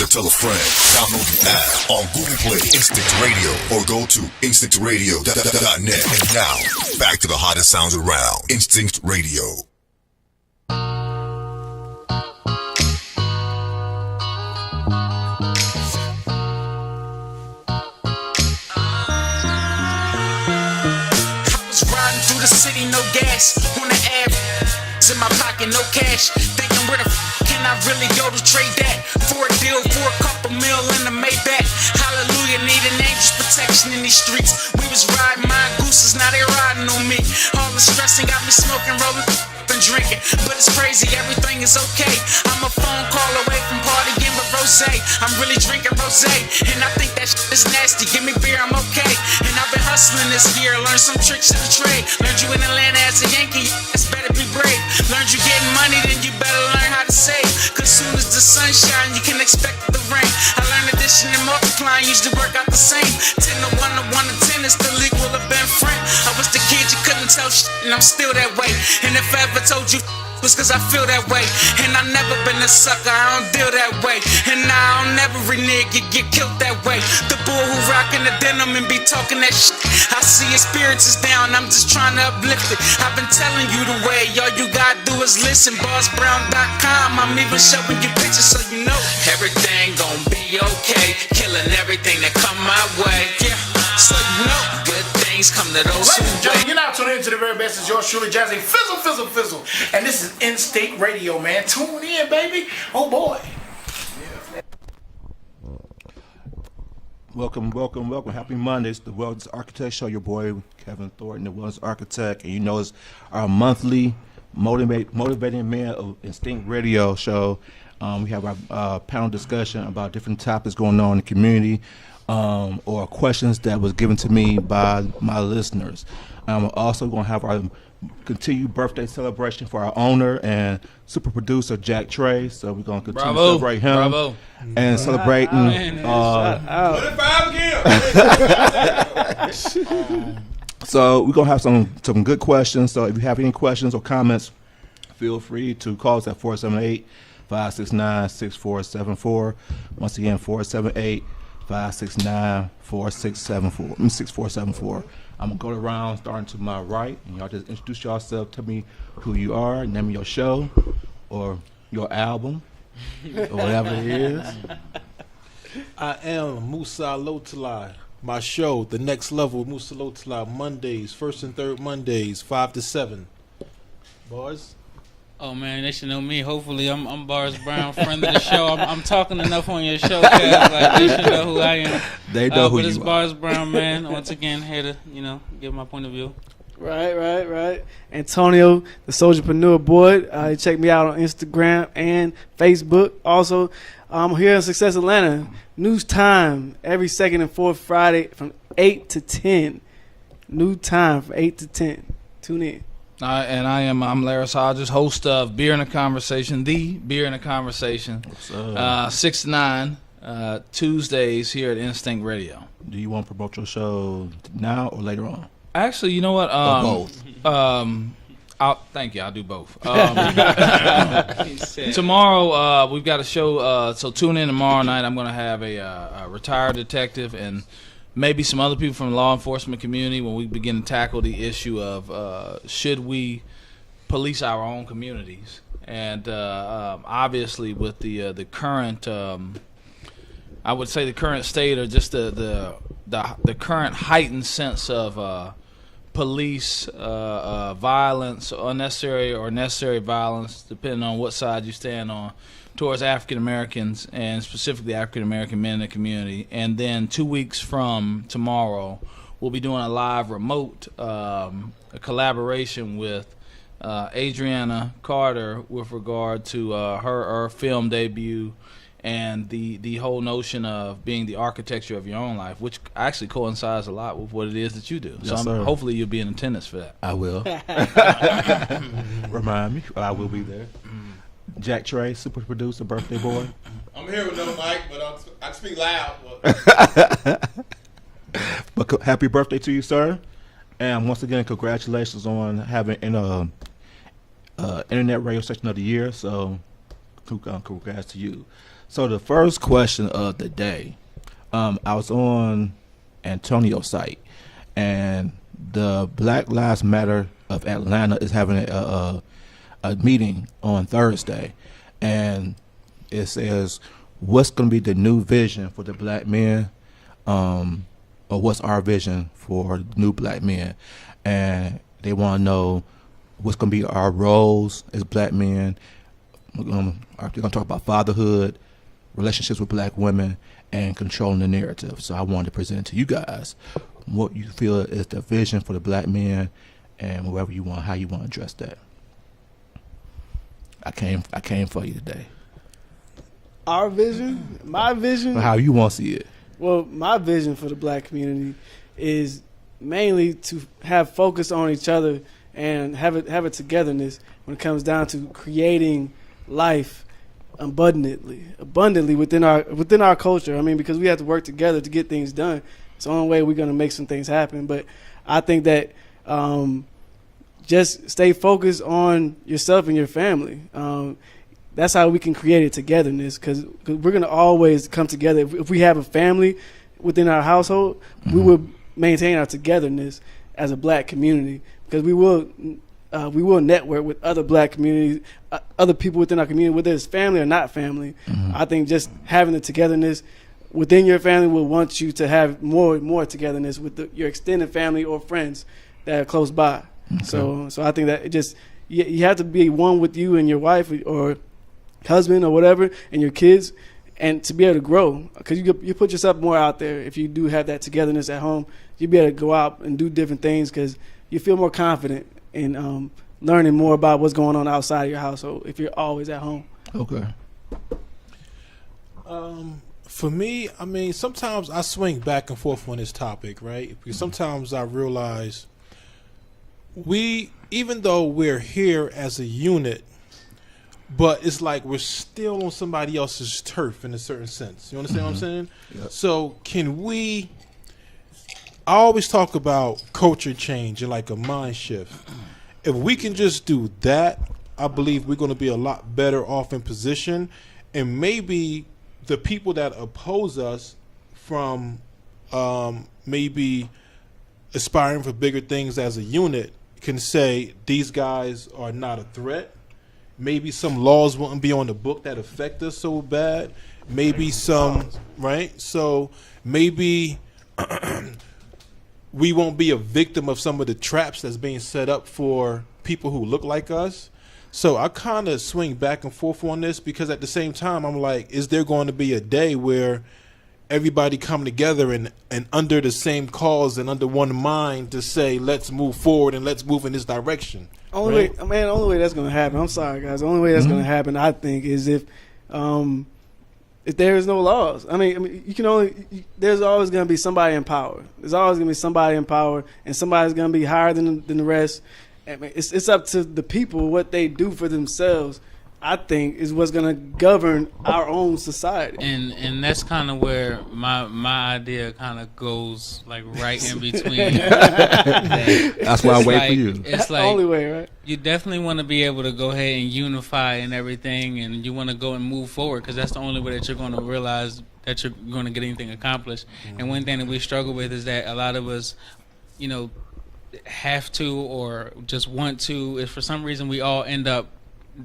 Tell a friend. Download the app on Google Play, Instinct Radio, or go to instinctradio.net. And now, back to the hottest sounds around. Instinct Radio. The city, no gas on the app. In my pocket, no cash. Thinking where the can I really go to trade that for a deal for a couple mil in the Maybach? Hallelujah, need an angel's protection in these streets. We was riding my gooses, now they riding on me. All the stressing got me smoking, rolling, and drinking. But it's crazy, everything is okay. I'm a phone call away from partying with Rosé. I'm really drinking Rosé, and I think that shit is nasty. Give me beer, I'm okay. And I've been hustling this year, learned some tricks in the trade. Learned you in Atlanta as a Yankee, it's better be brave. Learned you getting money, then you better learn how to save. Cause soon as the sun shine, you can expect the rain. I learned addition and multiplying usually work out the same. 10 to 1 to 1 to 10 is still equal to Ben Frank. I was the kid you couldn't tell shit, and I'm still that way. And if I ever told you was cause I feel that way. And I never been a sucker, I don't deal that way. And I don't never renege, get killed that way. The bull who rockin' the denim and be talking that shit. I see experiences down, I'm just trying to uplift it. I've been telling you the way, all you gotta do is listen. BossBrown.com, I'm even showing you pictures so you know everything gon' be okay. Killing everything that come my way. Yeah, so you know good things come to those who wait. You're now tuning into the very best. It's yours truly, Jazzy Fizzle, Fizzle, Fizzle. And this is Instinct Radio, man. Tune in, baby. Oh, boy. Welcome. Happy Monday. It's the Wellness Architect Show. Your boy, Kevin Thornton, the Wellness Architect. And you know it's our monthly Motivating Man of Instinct Radio show. We have our panel discussion about different topics going on in the community or questions that was given to me by my listeners. I'm also going to have our continued birthday celebration for our owner and super producer Jack Trey. So we're going to continue to celebrate him and celebrating. 25 again. So we're going to have some good questions. So if you have any questions or comments, feel free to call us at 478-569-6474. Once again, 478-569-6474. I'm going to go around starting to my right, and y'all just introduce yourself. Tell me who you are, name your show, or your album, or whatever it is. I am Musa Lotalai. My show, The Next Level, Musa Lotalai, Mondays, first and third Mondays, 5 to 7. Boys? Oh man, they should know me. Hopefully, I'm Bars Brown, friend of the show. I'm talking enough on your show, Kev. Like they should know who I am. They know who you are. But it's Bars Brown, man. Once again, here to give my point of view. Right. Antonio, the Soldierpreneur boy. Check me out on Instagram and Facebook. Also, I'm here in Success Atlanta. News time every second and fourth Friday from 8 to 10. New time from 8 to 10. Tune in. I'm Laris Hodges, host of Beer in a Conversation, the Beer in a Conversation, 6 to 9 Tuesdays here at Instinct Radio. Do you want to promote your show now or later on? Actually, you know what? Both. Thank you. I'll do both. Tomorrow we've got a show, so tune in tomorrow night. I'm going to have a retired detective and maybe some other people from the law enforcement community when we begin to tackle the issue of should we police our own communities. And obviously with the current, I would say the current state or just the current heightened sense of police violence, unnecessary or necessary violence, depending on what side you stand on, towards African Americans and specifically African American men in the community. And then 2 weeks from tomorrow, we'll be doing a live remote a collaboration with Adriana Carter with regard to her film debut and the whole notion of being the architecture of your own life, which actually coincides a lot with what it is that you do. Yes, so hopefully you'll be in attendance for that. I will. Remind me. I will be there. Jack Trey, super producer, birthday boy. I'm here with no mic, but I speak loud. But happy birthday to you, sir. And once again, congratulations on having an internet radio station of the year. So congrats to you. So the first question of the day, I was on Antonio's site, and the Black Lives Matter of Atlanta is having a meeting on Thursday, and it says, what's going to be the new vision for the black men, or what's our vision for new black men? And they want to know what's going to be our roles as black men. They're going to talk about fatherhood, relationships with black women, and controlling the narrative. So I wanted to present to you guys what you feel is the vision for the black men, and whoever you want, how you want to address that. I came for you today. Our vision, my vision, How you want to see it? well, my vision for the black community is mainly to have focus on each other and have a togetherness when it comes down to creating life abundantly within our culture. I mean, because we have to work together to get things done. It's the only way we're going to make some things happen. But I think that just stay focused on yourself and your family. That's how we can create a togetherness, because we're going to always come together. If we have a family within our household, we will maintain our togetherness as a black community, because we will network with other black communities, other people within our community, whether it's family or not family. I think just having the togetherness within your family will want you to have more togetherness with your extended family or friends that are close by. Okay. So I think that it just you have to be one with you and your wife or husband or whatever and your kids, and to be able to grow, because you put yourself more out there. If you do have that togetherness at home, you'll be able to go out and do different things, because you feel more confident in learning more about what's going on outside of your household if you're always at home. Okay. For me, I mean, sometimes I swing back and forth on this topic, right? Because sometimes I realize even though we're here as a unit, but it's like we're still on somebody else's turf in a certain sense. You understand what I'm saying? Yep. So can we... I always talk about culture change and like a mind shift. If we can just do that, I believe we're going to be a lot better off in position. And maybe the people that oppose us from maybe aspiring for bigger things as a unit can say these guys are not a threat. Maybe some laws wouldn't be on the book that affect us so bad. Maybe some, right? So maybe we won't be a victim of some of the traps that's being set up for people who look like us. So I kind of swing back and forth on this, because at the same time, I'm like, is there going to be a day where everybody come together and under the same cause and under one mind to say, let's move forward and let's move in this direction? The only way that's going to happen, I'm sorry, guys, the only way that's going to happen, I think, is if there is no laws. I mean, there's always going to be somebody in power. There's always going to be somebody in power, and somebody's going to be higher than the rest. I mean, it's up to the people what they do for themselves, I think, is what's going to govern our own society. And that's kind of where my idea kind of goes, like, right in between. That's why I wait for you. It's like, the only way, right? You definitely want to be able to go ahead and unify and everything, and you want to go and move forward, because that's the only way that you're going to realize that you're going to get anything accomplished. And one thing that we struggle with is that a lot of us, have to or just want to, if for some reason we all end up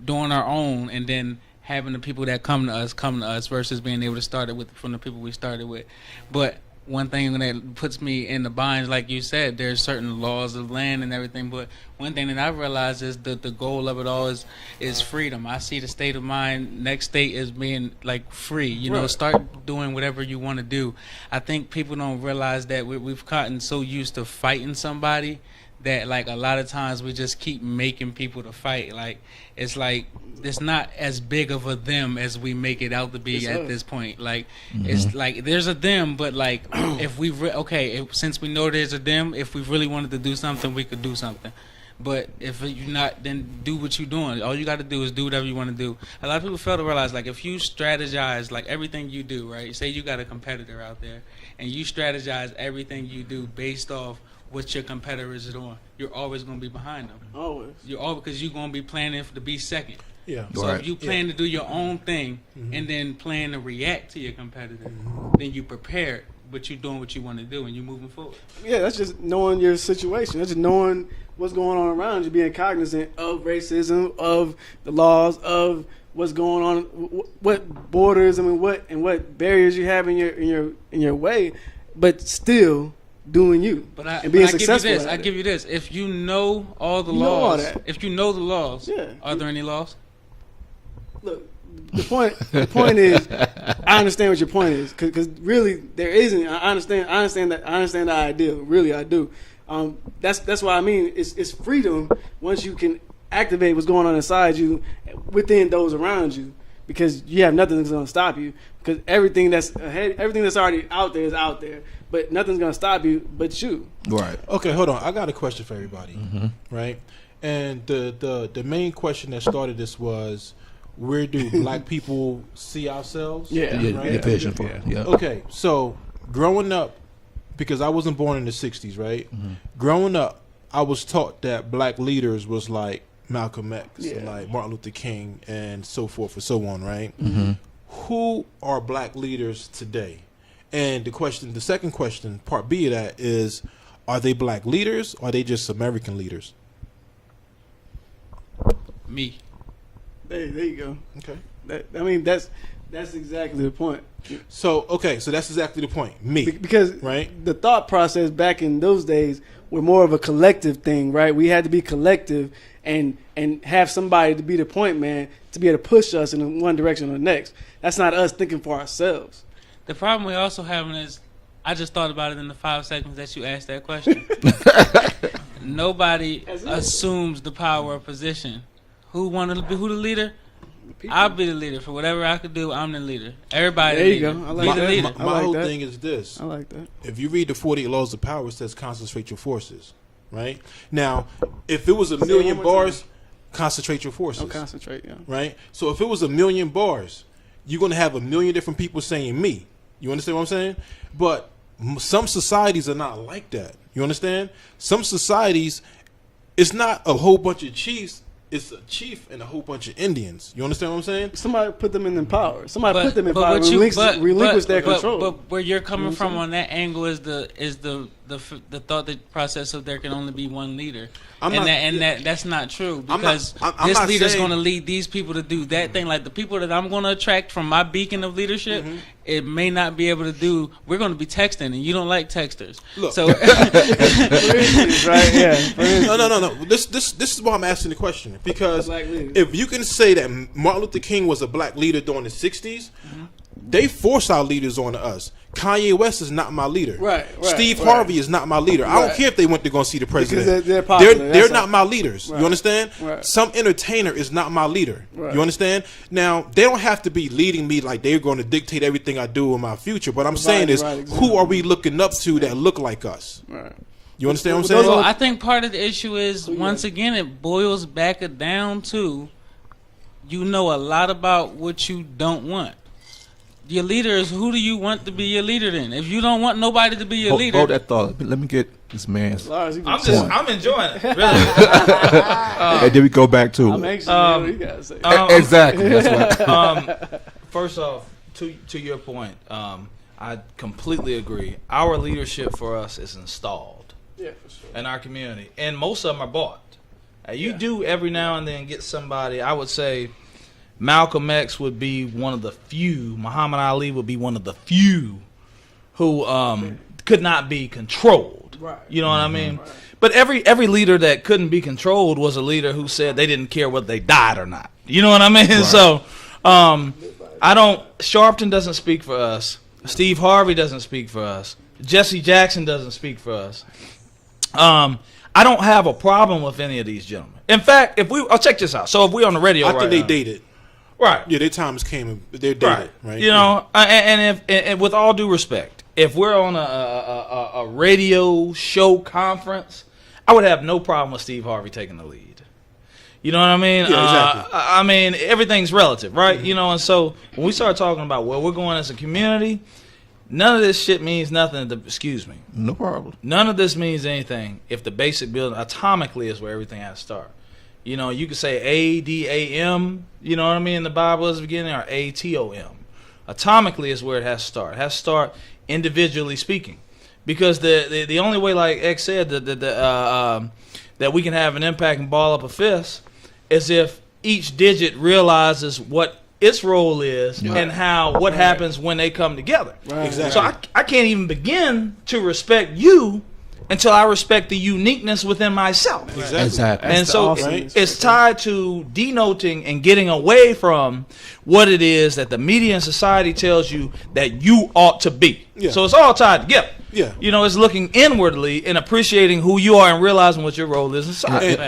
doing our own, and then having the people that come to us versus being able to start it from the people we started with. But one thing that puts me in the binds, like you said, there's certain laws of land and everything, but one thing that I realize is that the goal of it all is freedom. I see the state of mind, next state is being like free, Right. Start doing whatever you want to do. I think people don't realize that we've gotten so used to fighting somebody that, like, a lot of times we just keep making people to fight. Like, it's like it's not as big of a them as we make it out to be at this point. Like, it's like there's a them, but like if we since we know there's a them, if we really wanted to do something, we could do something. But if you're not, then do what you're doing. All you got to do is do whatever you want to do. A lot of people fail to realize, like, if you strategize, like, everything you do, right? Say you got a competitor out there, and you strategize everything you do based off what your competitor is doing, you're always going to be behind them. Always. Because you're going to be planning to be second. Yeah. So Right. if you plan to do your own thing and then plan to react to your competitor, then you prepared, but you're doing what you want to do and you're moving forward. Yeah, that's just knowing your situation. That's just knowing what's going on around you, being cognizant of racism, of the laws, of what's going on, what borders, what barriers you have in your way, but still doing you and being successful. I give you this. If you know all the You know all laws, that. if you know the laws, Yeah. are there any laws? Look, the point is, I understand what your point is, because really there isn't. I understand the ideal. Really, I do. That's why I mean it's freedom once you can activate what's going on inside you, within those around you, because you have nothing that's going to stop you. Because everything that's ahead, everything that's already out there is out there, but nothing's going to stop you but you. Right. Okay, hold on. I got a question for everybody, right? And the main question that started this was, where do black people see ourselves? Yeah. Right? Your vision for it. Yeah. Okay, so growing up, because I wasn't born in the 60s, right? Growing up, I was taught that black leaders was like Malcolm X, and like Martin Luther King, and so forth and so on, right? Who are black leaders today? And the second question, part B of that is, are they black leaders or are they just American leaders? Me. There you go. Okay. That's exactly the point. So that's exactly the point. Me. Because right? the thought process back in those days were more of a collective thing, right? We had to be collective and have somebody to be the point man to be able to push us in one direction or the next. That's not us thinking for ourselves. The problem we're also having is, I just thought about it in the 5 seconds that you asked that question. Nobody assumes the power of position. Who the leader? I'll be the leader. For whatever I could do, I'm the leader. Everybody There the you leader. go. I Be like the that. leader. My whole thing is this. I like that. If you read the 48 Laws of Power, it says concentrate your forces, right? Now, if it was a million one more bars, concentrate your forces. Don't concentrate, yeah. Right? So if it was a million bars, you're going to have a million different people saying me. You understand what I'm saying? But some societies are not like that. You understand? Some societies, it's not a whole bunch of chiefs. It's a chief and a whole bunch of Indians. You understand what I'm saying? Somebody put them in power. Somebody put them in power. Relinquish their control. But where you're coming from on that angle is the thought process of there can only be one leader, that's not true, because I'm this not leader's saying- going to lead these people to do that thing. Like the people that I'm going to attract from my beacon of leadership, it may not be able to do. We're going to be texting, and you don't like texters. Look. So For instance, right? Yeah. For instance. No. This is why I'm asking the question, because Black leader. if you can say that Martin Luther King was a black leader during the 60s, they force our leaders on us. Kanye West is not my leader. Right, Steve right. Harvey is not my leader. I don't Right. care if they went to go see the president. they're popular, They're that's not all. my leaders. Right. You understand? Right. Some entertainer is not my leader. Right. You understand? Now, they don't have to be leading me like they're going to dictate everything I do in my future. But I'm saying is, right, exactly. who are we looking up to that look like us? Right. You understand what I'm Those saying? Well, I think part of the issue is, once again, it boils back down to, you know a lot about what you don't want. Your leader is, who do you want to be your leader then? If you don't want nobody to be your leader, Hold that thought. Let me get this man's. Lars, I'm enjoying it. Really. And then we go back to I'm anxious to hear what you gotta say. exactly. That's what. First off, to your point, I completely agree. Our leadership for us is installed Yeah, for sure. in our community, and most of them are bought. You do every now and then get somebody. I would say Malcolm X would be one of the few. Muhammad Ali would be one of the few who could not be controlled. Right. You know what I mean? Right. But every leader that couldn't be controlled was a leader who said they didn't care whether they died or not. You know what I mean? Right. So Sharpton doesn't speak for us. Steve Harvey doesn't speak for us. Jesse Jackson doesn't speak for us. I don't have a problem with any of these gentlemen. In fact, I'll check this out. So if we're on the radio, I think they dated. Right. Yeah, their times came and they're dated. Right. You know, and with all due respect, if we're on a radio show conference, I would have no problem with Steve Harvey taking the lead. You know what I mean? Yeah, exactly. I mean, everything's relative, right? Mm-hmm. You know, and so when we start talking about where we're going as a community, none of this shit means nothing. Excuse me. No problem. None of this means anything if the basic building atomically is where everything has to start. You know, you could say ADAM, you know what I mean, in the Bible is the beginning, or ATOM. Atomically is where it has to start. It has to start individually speaking. Because the only way, like X said, that we can have an impact and ball up a fist is if each digit realizes what its role is and what happens when they come together. Right. Exactly. So I can't even begin to respect you until I respect the uniqueness within myself. Exactly. And so it's tied to denoting and getting away from what it is that the media and society tells you that you ought to be. Yeah. So it's all tied together. Yeah. You know, it's looking inwardly and appreciating who you are and realizing what your role is inside.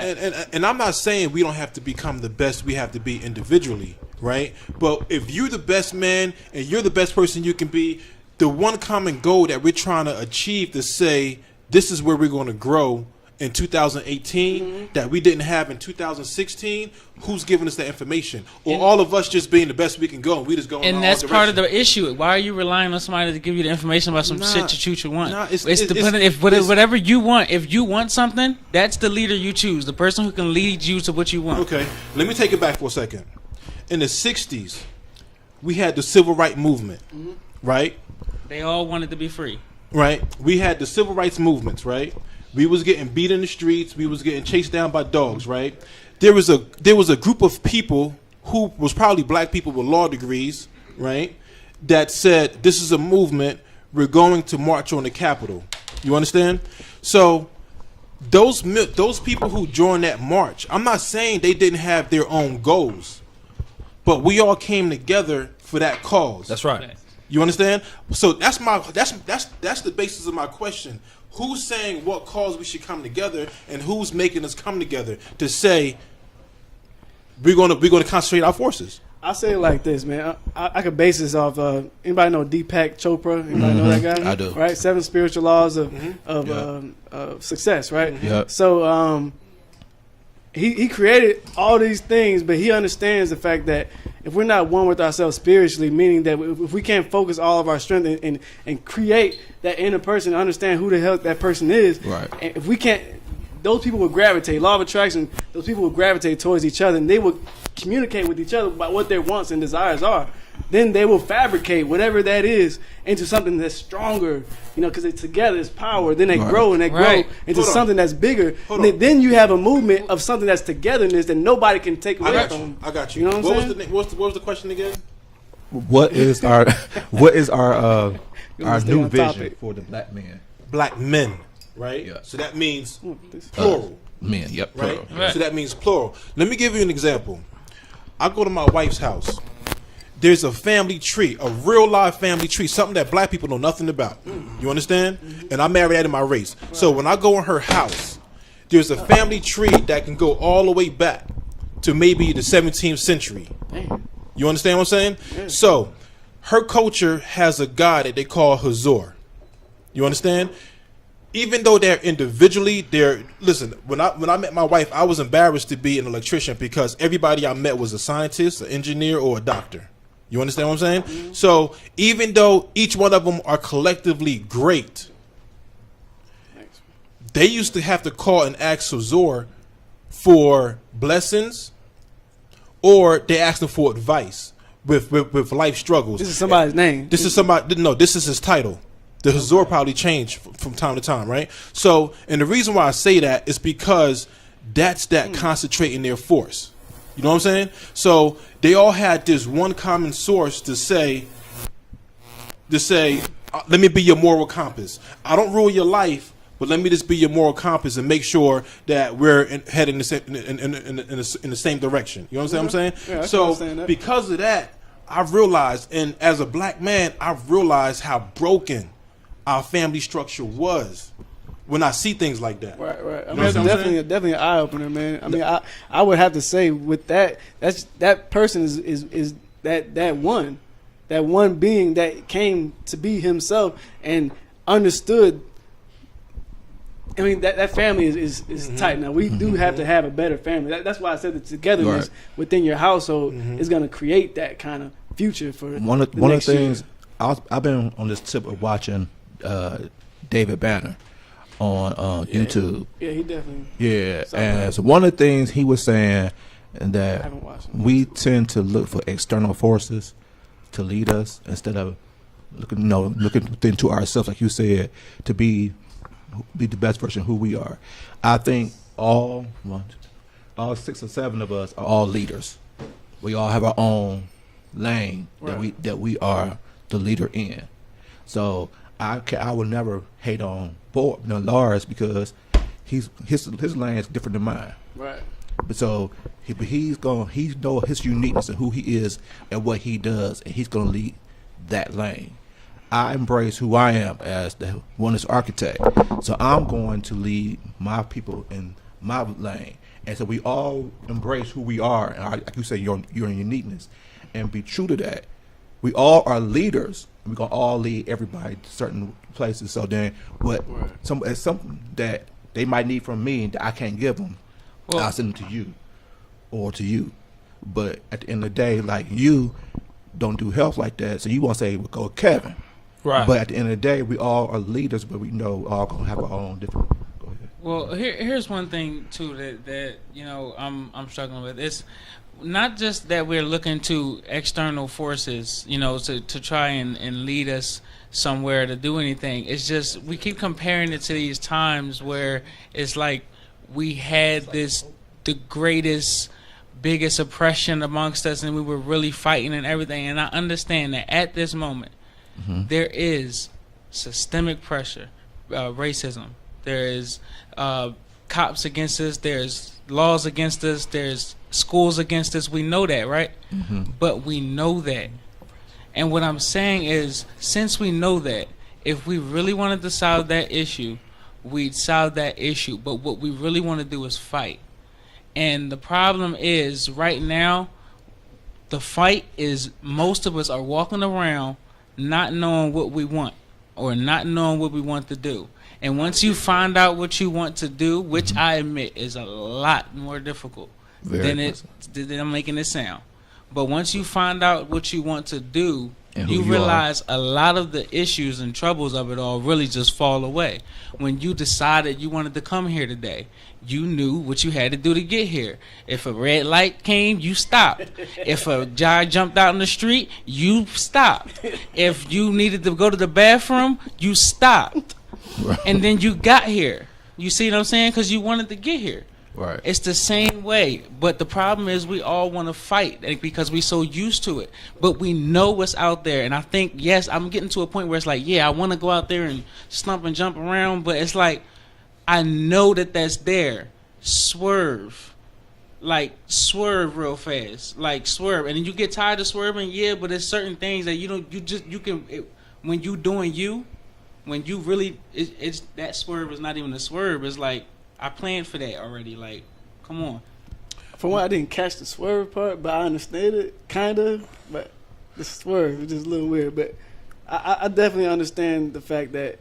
And I'm not saying we don't have to become the best we have to be individually, right? But if you're the best man and you're the best person you can be, the one common goal that we're trying to achieve to say, this is where we're going to grow in 2018 that we didn't have in 2016. Who's giving us that information? Or all of us just being the best we can go and we just going in and that's part of the issue. Why are you relying on somebody to give you the information about some shit that you want? Whatever you want. If you want something, that's the leader you choose. The person who can lead you to what you want. Okay, let me take it back for a second. In the 60s, we had the civil rights movement, right? They all wanted to be free. Right, we had the civil rights movements, right? We was getting beat in the streets. We was getting chased down by dogs, right? There was a group of people who was probably black people with law degrees, right? That said, this is a movement. We're going to march on the Capitol. You understand? So those people who joined that march, I'm not saying they didn't have their own goals, but we all came together for that cause. That's right. You understand? So that's the basis of my question. Who's saying what cause we should come together, and who's making us come together to say we're gonna concentrate our forces? I say it like this, man. I could base this off. Anybody know Deepak Chopra? Anybody know that guy? I do. Right, 7 spiritual laws of success. Right. Yep. So he created all these things, but he understands the fact that if we're not one with ourselves spiritually, meaning that if we can't focus all of our strength and create that inner person, understand who the hell that person is, right? And if we can't, those people will gravitate. Law of attraction. Those people will gravitate towards each other, and they will communicate with each other about what their wants and desires are. Then they will fabricate whatever that is into something that's stronger, because it's together, it's power. Then they grow and they grow into something that's bigger. Then you have a movement of something that's togetherness that nobody can take away from. I got you. You know what I'm saying? What was the question again? What is our new vision for the black man? Black men, right? Yeah. So that means plural. Men, yep. Right? Right. So that means plural. Let me give you an example. I go to my wife's house. There's a family tree, a real live family tree, something that black people know nothing about. You understand? And I married that in my race. So when I go in her house, there's a family tree that can go all the way back to maybe the 17th century. You understand what I'm saying? Yeah. So her culture has a god that they call Hazor. You understand? Even though they're individually, listen, when I met my wife, I was embarrassed to be an electrician because everybody I met was a scientist, an engineer, or a doctor. You understand what I'm saying? So even though each one of them are collectively great, they used to have to call and ask Hazor for blessings, or they asked him for advice with life struggles. This is somebody's name. This is somebody. No, this is his title. The Hazor probably changed from time to time, right? So, and the reason why I say that is because that's that concentrating their force. You know what I'm saying? So they all had this one common source to say, let me be your moral compass. I don't rule your life, but let me just be your moral compass and make sure that we're heading in the same direction. You know what I'm saying? Yeah, So because of that, I've realized, and as a black man, I've realized how broken our family structure was when I see things like that. Right. I mean, it's definitely an eye opener, man. I mean, I would have to say with that person is that one being that came to be himself and understood. I mean, that family is tight. Now we do have to have a better family. That's why I said the togetherness within your household is going to create that kind of future for one of the things. I've been on this tip of watching David Banner. on YouTube. Yeah, he definitely. Yeah, Something and like- so one of the things he was saying I that haven't watched it. we tend to look for external forces to lead us instead of looking within to ourselves, like you said, to be the best version of who we are. I think all 6 or 7 of us are all leaders. We all have our own lane that we are the leader in. So I will never hate on Lars because his lane is different than mine. Right. But so he know his uniqueness and who he is and what he does, and he's gonna lead that lane. I embrace who I am as the wellness architect, so I'm going to lead my people in my lane. And so we all embrace who we are, and like you say, your uniqueness, and be true to that. We all are leaders, and we're gonna all lead everybody to certain places. So then, it's something that they might need from me that I can't give them, I'll send them to you, or to you. But at the end of the day, like, you don't do health like that, so you won't say, "Well, go with Kevin." Right. But at the end of the day, we all are leaders, but we know all gonna have our own different. Go ahead. Well, here's one thing too that I'm struggling with. It's not just that we're looking to external forces, to try and lead us somewhere to do anything. It's just we keep comparing it to these times where it's like we had the greatest, biggest oppression amongst us, and we were really fighting and everything. And I understand that at this moment, there is systemic pressure, racism. There is cops against us. There's laws against us. There's schools against us. We know that, right? But we know that. And what I'm saying is, since we know that, if we really wanted to solve that issue, we'd solve that issue. But what we really want to do is fight. And the problem is, right now, the fight is most of us are walking around not knowing what we want or not knowing what we want to do. And once you find out what you want to do, which I admit is a lot more difficult than I'm making it sound. But once you find out what you want to do, you realize a lot of the issues and troubles of it all really just fall away. When you decided you wanted to come here today, you knew what you had to do to get here. If a red light came, you stopped. If a guy jumped out in the street, you stopped. If you needed to go to the bathroom, you stopped. Right. And then you got here. You see what I'm saying? Because you wanted to get here. Right. It's the same way, but the problem is we all want to fight because we're so used to it. But we know what's out there, and I think, yes, I'm getting to a point where it's like, yeah, I want to go out there and stomp and jump around, but it's like, I know that that's there. Swerve. Like, swerve real fast. Like, swerve. And then you get tired of swerving, yeah, but there's certain things that when you doing you, when you really, it's that swerve is not even a swerve. It's like, I planned for that already. Like, come on. For one, I didn't catch the swerve part, but I understand it, kind of. But the swerve is just a little weird. But I definitely understand the fact that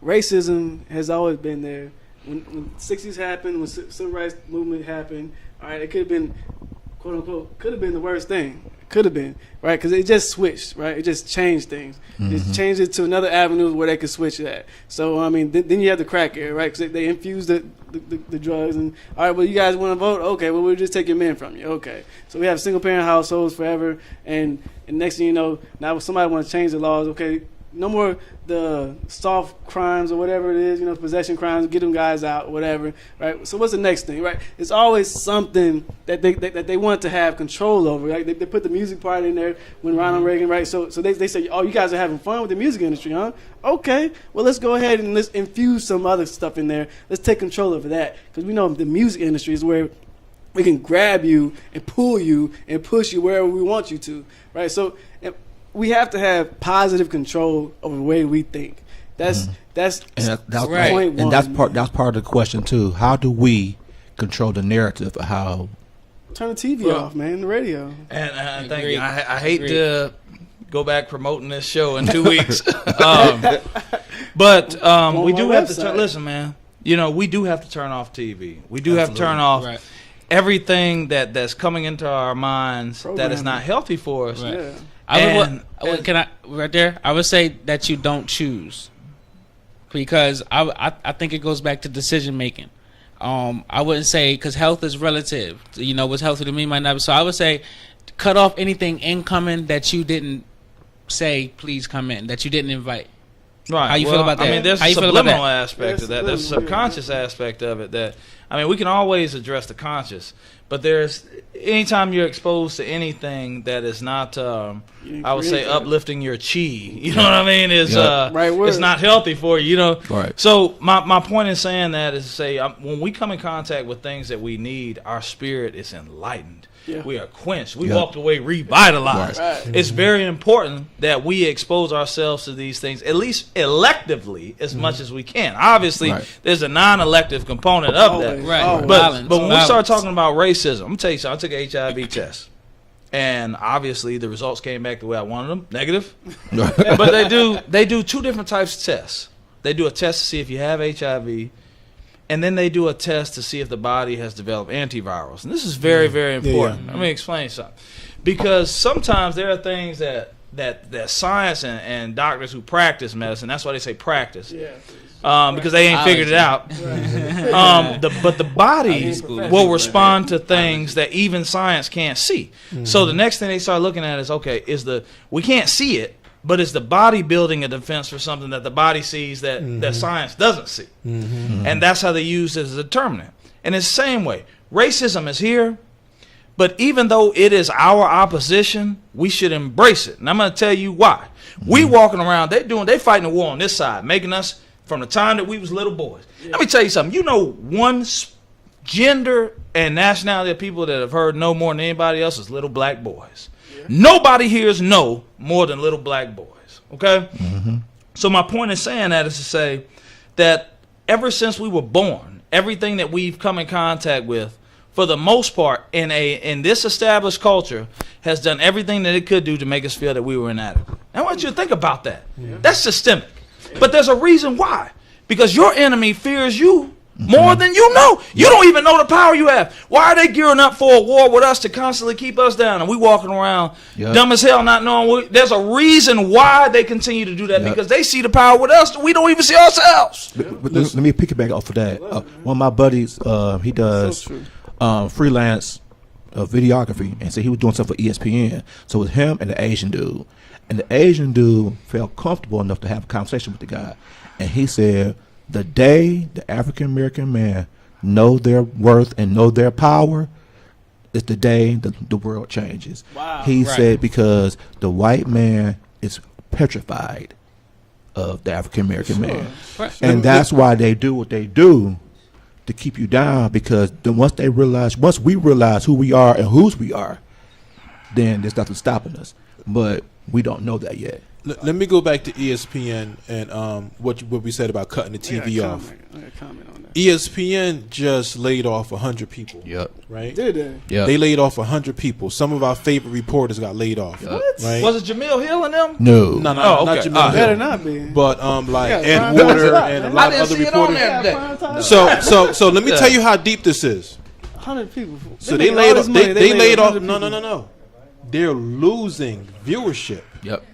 racism has always been there. When the 60s happened, when civil rights movement happened, all right, it could have been, quote unquote, could have been the worst thing. Could have been, right? Because it just switched, right? It just changed things. It changed it to another avenue where they could switch that. So, I mean, then you have the crack era, right? Because they infused the drugs. And, all right, well, you guys want to vote? Okay, well, we'll just take your men from you. Okay. So we have single-parent households forever. And next thing you know, now somebody want to change the laws. Okay, no more the soft crimes or whatever it is, possession crimes, get them guys out, whatever, right? So what's the next thing, right? It's always something that they want to have control over, right? They put the music part in there when Ronald Reagan, right? So they say, oh, you guys are having fun with the music industry, huh? Okay, well, let's go ahead and let's infuse some other stuff in there. Let's take control over that, because we know the music industry is where we can grab you and pull you and push you wherever we want you to, right? So we have to have positive control over the way we think. That's right. Point one. And that's part of the question too. How do we control the narrative of how? Turn the TV off, man. The radio. And thank you. I hate to go back promoting this show in 2 weeks, but we do have to listen, man. We do have to turn off TV. We do have to turn off everything that's coming into our minds that is not healthy for us. Right. Yeah. I would say that you don't choose. because I think it goes back to decision making. I wouldn't say, because health is relative. You know, what's healthy to me might not be. So I would say cut off anything incoming that you didn't say please come in, that you didn't invite. Right. How you feel about that? I mean, there's How a you feel about subliminal that? aspect of that. There's a subconscious aspect of it that, I mean, we can always address the conscious, but there's, anytime you're exposed to anything that is not, I would say, uplifting your chi, you know what I mean, is it's not healthy for you, you know? Right. So my point in saying that is to say, when we come in contact with things that we need, our spirit is enlightened. Yeah. We are quenched. We walked away revitalized. Right. It's very important that we expose ourselves to these things, at least electively, as much as we can. Obviously, there's a non-elective component of that. Right. But when we start talking about racism, I'm going to tell you something. I took an HIV test. And obviously, the results came back the way I wanted them, negative. But they do two different types of tests. They do a test to see if you have HIV, and then they do a test to see if the body has developed antivirals. And this is very, very important. Let me explain something. Because sometimes there are things that science and doctors who practice medicine, that's why they say practice, because they ain't figured it out. But the body will respond to things that even science can't see. So the next thing they start looking at is, okay, we can't see it, but it's the body building a defense for something that the body sees that science doesn't see. And that's how they use it as a determinant. And it's the same way. Racism is here, but even though it is our opposition, we should embrace it. And I'm going to tell you why. We walking around, they fighting a war on this side, making us, from the time that we was little boys. Let me tell you something. You know one gender and nationality of people that have heard no more than anybody else is little black boys. Nobody hears no more than little black boys, okay? So my point in saying that is to say that ever since we were born, everything that we've come in contact with, for the most part, in this established culture, has done everything that it could do to make us feel that we were inadequate. I want you to think about that. That's systemic. But there's a reason why. Because your enemy fears you more than you know. You don't even know the power you have. Why are they gearing up for a war with us to constantly keep us down? And we walking around dumb as hell, not knowing. There's a reason why they continue to do that, because they see the power with us that we don't even see ourselves. But let me pick it back off of that. One of my buddies, he does freelance videography, and so he was doing something for ESPN. So it was him and the Asian dude. And the Asian dude felt comfortable enough to have a conversation with the guy. And he said, the day the African-American man know their worth and know their power is the day the world changes. Wow. He said because the white man is petrified of the African-American man. And that's why they do what they do, to keep you down, because once we realize who we are and whose we are, then there's nothing stopping us. But we don't know that yet. Let me go back to ESPN and what we said about cutting the TV off. I got a comment on that. ESPN just laid off 100 people. Yep. Right? Did they? Yep. They laid off 100 people. Some of our favorite reporters got laid off. Yep. What? Right? Was it Jamil Hill and them? No. No, Oh, okay. not Jamil Hill. Better not be. But like Yeah, Ed Prime Warner Time. and a lot of other reporters. So let me tell you how deep this is. 100 people. So they laid off. They laid off. No. They're losing viewership. Yep.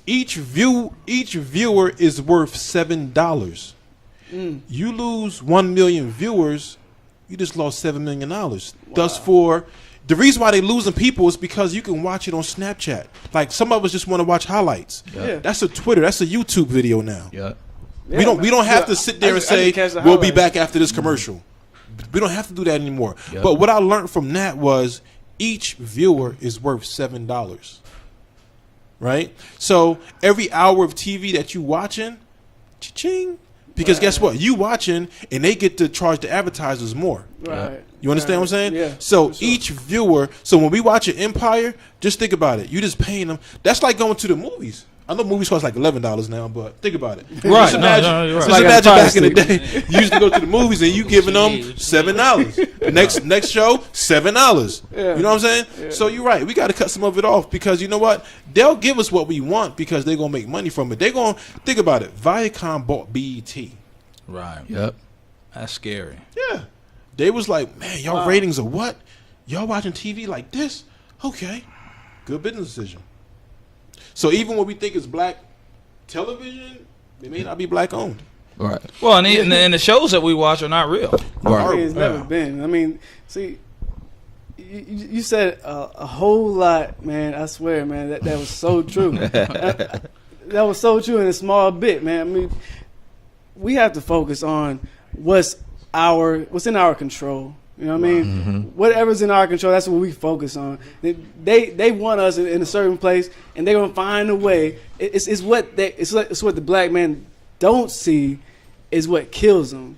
Each viewer is worth $7. You lose 1 million viewers, you just lost $7 million. Thus, for the reason why they losing people is because you can watch it on Snapchat. Like some of us just want to watch highlights. Yeah. That's a Twitter. That's a YouTube video now. Yep. We don't have to sit there and say we'll be back after this commercial. We don't have to do that anymore. Yep. But what I learned from that was each viewer is worth $7. Right? So every hour of TV that you watching, cha-ching. Because guess what? You watching and they get to charge the advertisers more. Right. You understand what I'm saying? Yeah. So each viewer, so when we watch an Empire, just think about it. You just paying them. That's like going to the movies. I know movies cost like $11 now, but think about it. Right. Just imagine, you're right. just imagine back in the day, you used to go to the movies and you giving them $7. Next show, $7. Yeah. You know what I'm saying? Yeah. So you're right. We got to cut some of it off because you know what? They'll give us what we want because they're going to make money from it. They're going to, think about it. Viacom bought BET. Right. Yep. That's scary. Yeah. They was like, man, y'all ratings are what? Y'all watching TV like this? Okay. Good business decision. So even when we think it's black television, it may not be black owned. Right. Well, and the shows that we watch are not real. I mean, it's never been. I mean, see, you said a whole lot, man. I swear, man, that was so true. That was so true in a small bit, man. I mean, we have to focus on what's in our control. You know what I mean? Mm-hmm. Whatever's in our control, that's what we focus on. They want us in a certain place, and they're gonna find a way. It's what the black man don't see is what kills them.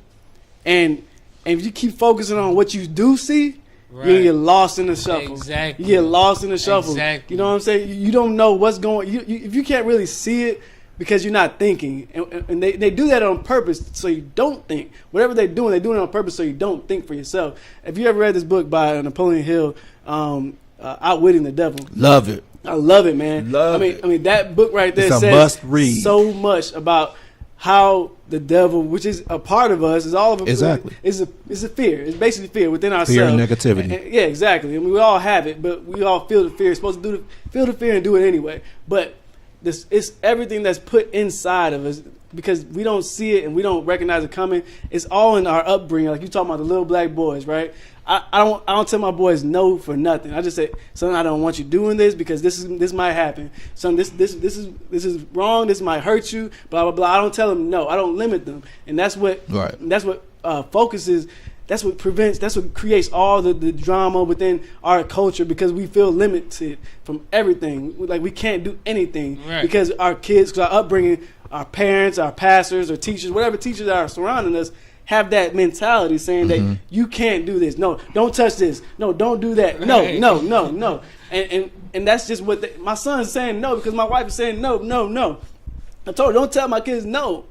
And if you keep focusing on what you do see, right, you get lost in the shuffle. Exactly. You get lost in the shuffle. Exactly. You know what I'm saying? You don't know what's going. If you can't really see it, because you're not thinking, and they do that on purpose so you don't think. Whatever they're doing it on purpose so you don't think for yourself. If you ever read this book by Napoleon Hill, Outwitting the Devil, love it. I love it, man. I mean that book right there says must read. So much about how the devil, which is a part of us, is all of us. Exactly. It's a fear. It's basically fear within ourselves. Fear and negativity. And, yeah, exactly. I mean, we all have it, but we all feel the fear. We're supposed to feel the fear and do it anyway. But it's everything that's put inside of us because we don't see it and we don't recognize it coming. It's all in our upbringing. Like you talking about the little black boys, right? I don't tell my boys no for nothing. I just say, son, I don't want you doing this because this might happen. Son, this is wrong. This might hurt you. Blah blah blah. I don't tell them no. I don't limit them, and that's what focuses. That's what prevents. That's what creates all the drama within our culture because we feel limited from everything. Like we can't do anything because our kids, because our upbringing, our parents, our pastors, or teachers, whatever teachers that are surrounding us, have that mentality saying that you can't do this. No, don't touch this. No, don't do that. No. And that's just what my son's saying no because my wife is saying no. I told her don't tell my kids no,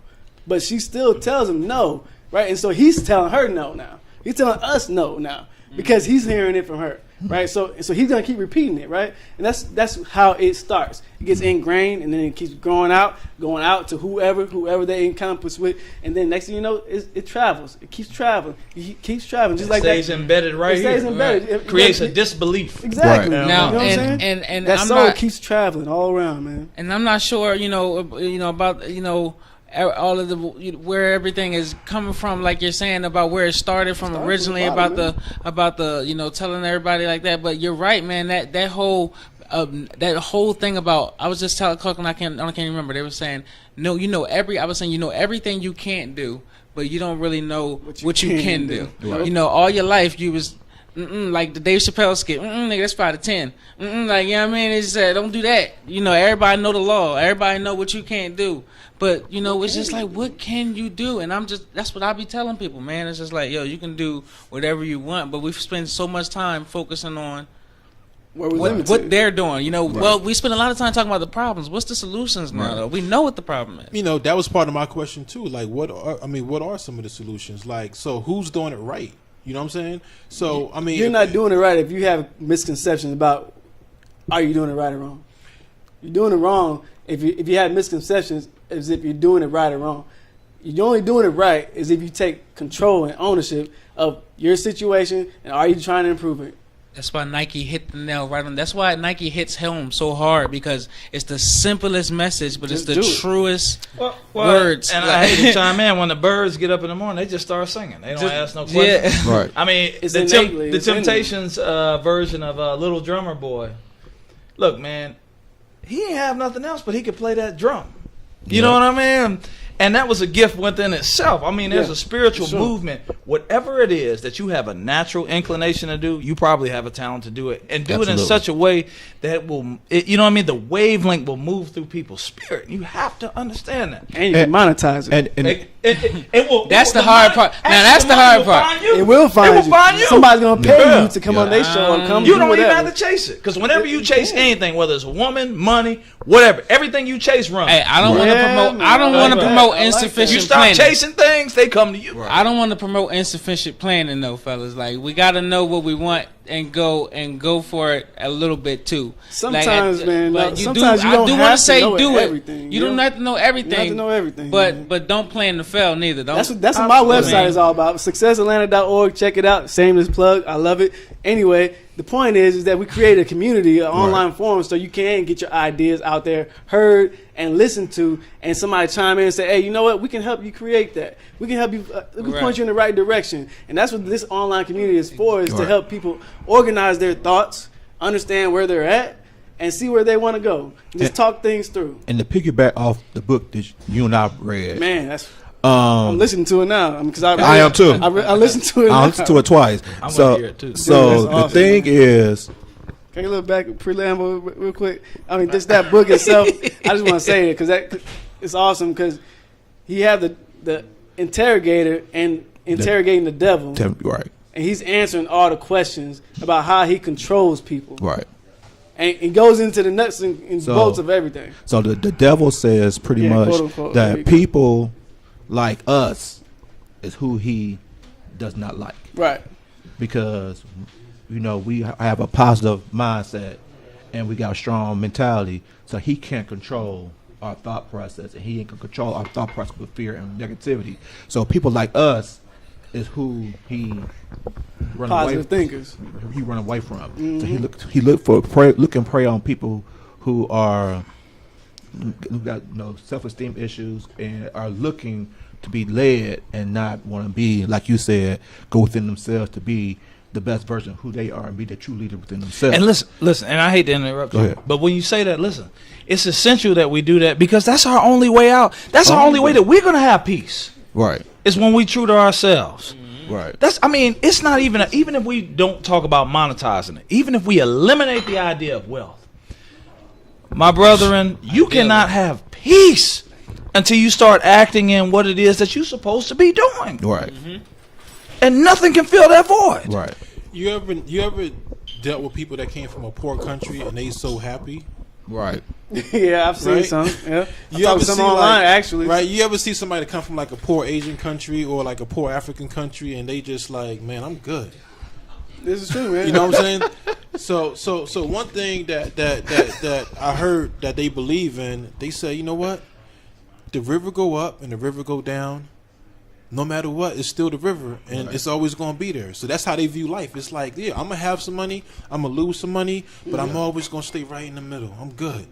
but she still tells them no, right? And so he's telling her no now. He's telling us no now because he's hearing it from her, right? So he's gonna keep repeating it, right? And that's how it starts. It gets ingrained, and then it keeps going out to whoever they encompass with, and then next thing you know, it travels. It keeps traveling. It keeps traveling, just like that. Stays embedded right here. It stays embedded. It creates a disbelief. Exactly. Right. Now, you know what I'm saying? And that I'm soul not, keeps traveling all around, man. And I'm not sure, about all of the where everything is coming from, like you're saying about where it started from originally, about the telling everybody like that. But you're right, man. That whole thing about, I was just telling Clark, and I can't remember. They were saying I was saying everything you can't do, but you don't really know what you can do. Right. All your life you was. Like the Dave Chappelle skit, nigga, that's 5 to 10. Like, you know what I mean? It said, don't do that. Everybody know the law. Everybody know what you can't do. But, it's just like, what can you do? And that's what I be telling people, man. It's just like, yo, you can do whatever you want, but we spend so much time focusing on what they're doing. Well, we spend a lot of time talking about the problems. What's the solutions now, though? We know what the problem is. That was part of my question, too. Like, what are some of the solutions? Like, so who's doing it right? You know what I'm saying? So, you're not doing it right if you have misconceptions about are you doing it right or wrong. You're doing it wrong if you have misconceptions as if you're doing it right or wrong. You're only doing it right is if you take control and ownership of your situation and are you trying to improve it. That's why Nike hit the nail right on. That's why Nike hits home so hard because it's the simplest message, but it's the truest words. And I hate to chime in. When the birds get up in the morning, they just start singing. They don't ask no questions. Yeah. Right. I mean, the Temptations version of Little Drummer Boy. Look, man, he ain't have nothing else, but he could play that drum. You know what I mean? And that was a gift within itself. I mean, there's a spiritual movement. Whatever it is that you have a natural inclination to do, you probably have a talent to do it. And do it in such a way that the wavelength will move through people's spirit. You have to understand that. And you can monetize it. It will. That's the hard part. Now, that's the hard part. It will find you. Somebody's going to pay you to come on their show or come You do don't whatever. even have to chase it. Because whenever you chase anything, whether it's a woman, money, whatever, everything you chase runs. Hey, I don't want to promote insufficient you stop planning. chasing things, they come to you. I don't want to promote insufficient planning, though, fellas. Like, we got to know what we want and go for it a little bit too. Sometimes, man. But Sometimes you don't want have to say know do it. everything. You don't have to know everything. You don't have to know everything. But don't plan to fail neither. Don't. That's what my website is all about. SuccessAtlanta.org. Check it out. Shameless plug. I love it. Anyway, the point is that we create a community, an online forum, so you can get your ideas out there, heard and listened to, and somebody chime in and say, "Hey, you know what? We can help you create that. We can help you. We can point you in the right direction." And that's what this online community is for: is to help people organize their thoughts, understand where they're at, and see where they want to go. Just talk things through. And to piggyback off the book that you and I read, man, that's. I'm listening to it now because I am too. I listened to it. I listened to it twice. I'm gonna hear it too. So Dude, awesome, the thing is. Can you look back preamble real quick? I mean, just that book itself. I just want to say it because it's awesome because he had the interrogator and interrogating the devil, right? And he's answering all the questions about how he controls people, right? And he goes into the nuts and bolts of everything. So the devil says pretty much quote, unquote, that people like us is who he does not like, right? Because we have a positive mindset and we got a strong mentality, so he can't control our thought process, and he can control our thought process with fear and negativity. So people like us is who he positive thinkers. He run away from. Mm-hmm. So he look and prey on people who got self-esteem issues and are looking to be led and not want to be, like you said, go within themselves to be the best version of who they are and be the true leader within themselves. And listen, and I hate to interrupt you, but when you say that, listen, it's essential that we do that because that's our only way out. That's our only way that we're going to have peace. Right. It's when we true to ourselves. Right. It's not even if we don't talk about monetizing it, even if we eliminate the idea of wealth, my brethren, you cannot have peace until you start acting in what it is that you're supposed to be doing. Right. Mm-hmm. And nothing can fill that void. Right. You ever dealt with people that came from a poor country and they so happy? Right. Yeah, I've seen some. Yeah, you ever some see online actually? Right. You ever see somebody come from like a poor Asian country or like a poor African country and they just like, man, I'm good. This is true, man. You know what I'm saying? So one thing that I heard that they believe in, they say, you know what? The river go up and the river go down. No matter what, it's still the river, and it's always going to be there. So that's how they view life. It's like, yeah, I'm going to have some money, I'm going to lose some money, but I'm always going to stay right in the middle. I'm good.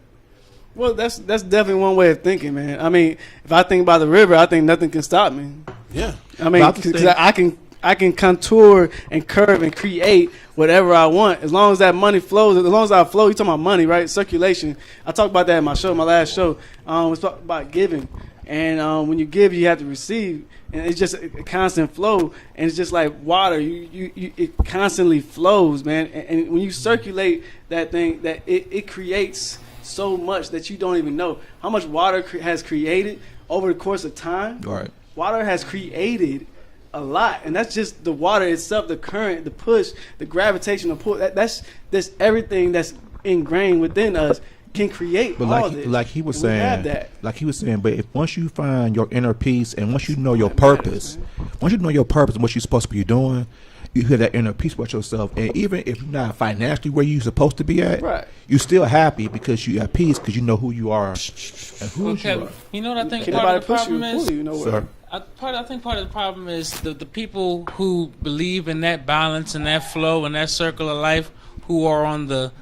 Well, that's definitely one way of thinking, man. I mean, if I think about the river, I think nothing can stop me. Yeah. I mean, because I can contour and curve and create whatever I want as long as that money flows. As long as I flow, you're talking about money, right? Circulation. I talked about that in my last show. It's about giving. And when you give, you have to receive, and it's just a constant flow. And it's just like water; it constantly flows, man. And when you circulate that thing, that it creates so much that you don't even know how much water has created over the course of time. Right. Water has created a lot, and that's just the water itself, the current, the push, the gravitational pull. That's everything that's ingrained within us. Can create all this. Like he was saying, but if once you find your inner peace and once you know your purpose, and what you're supposed to be doing, you hear that inner peace with yourself. And even if you're not financially where you're supposed to be at, right, you're still happy because you have peace because you know who you are and who you are. You know what I think part of the problem is? Sir? I think part of the problem is the people who believe in that balance and that flow and that circle of life, who are on the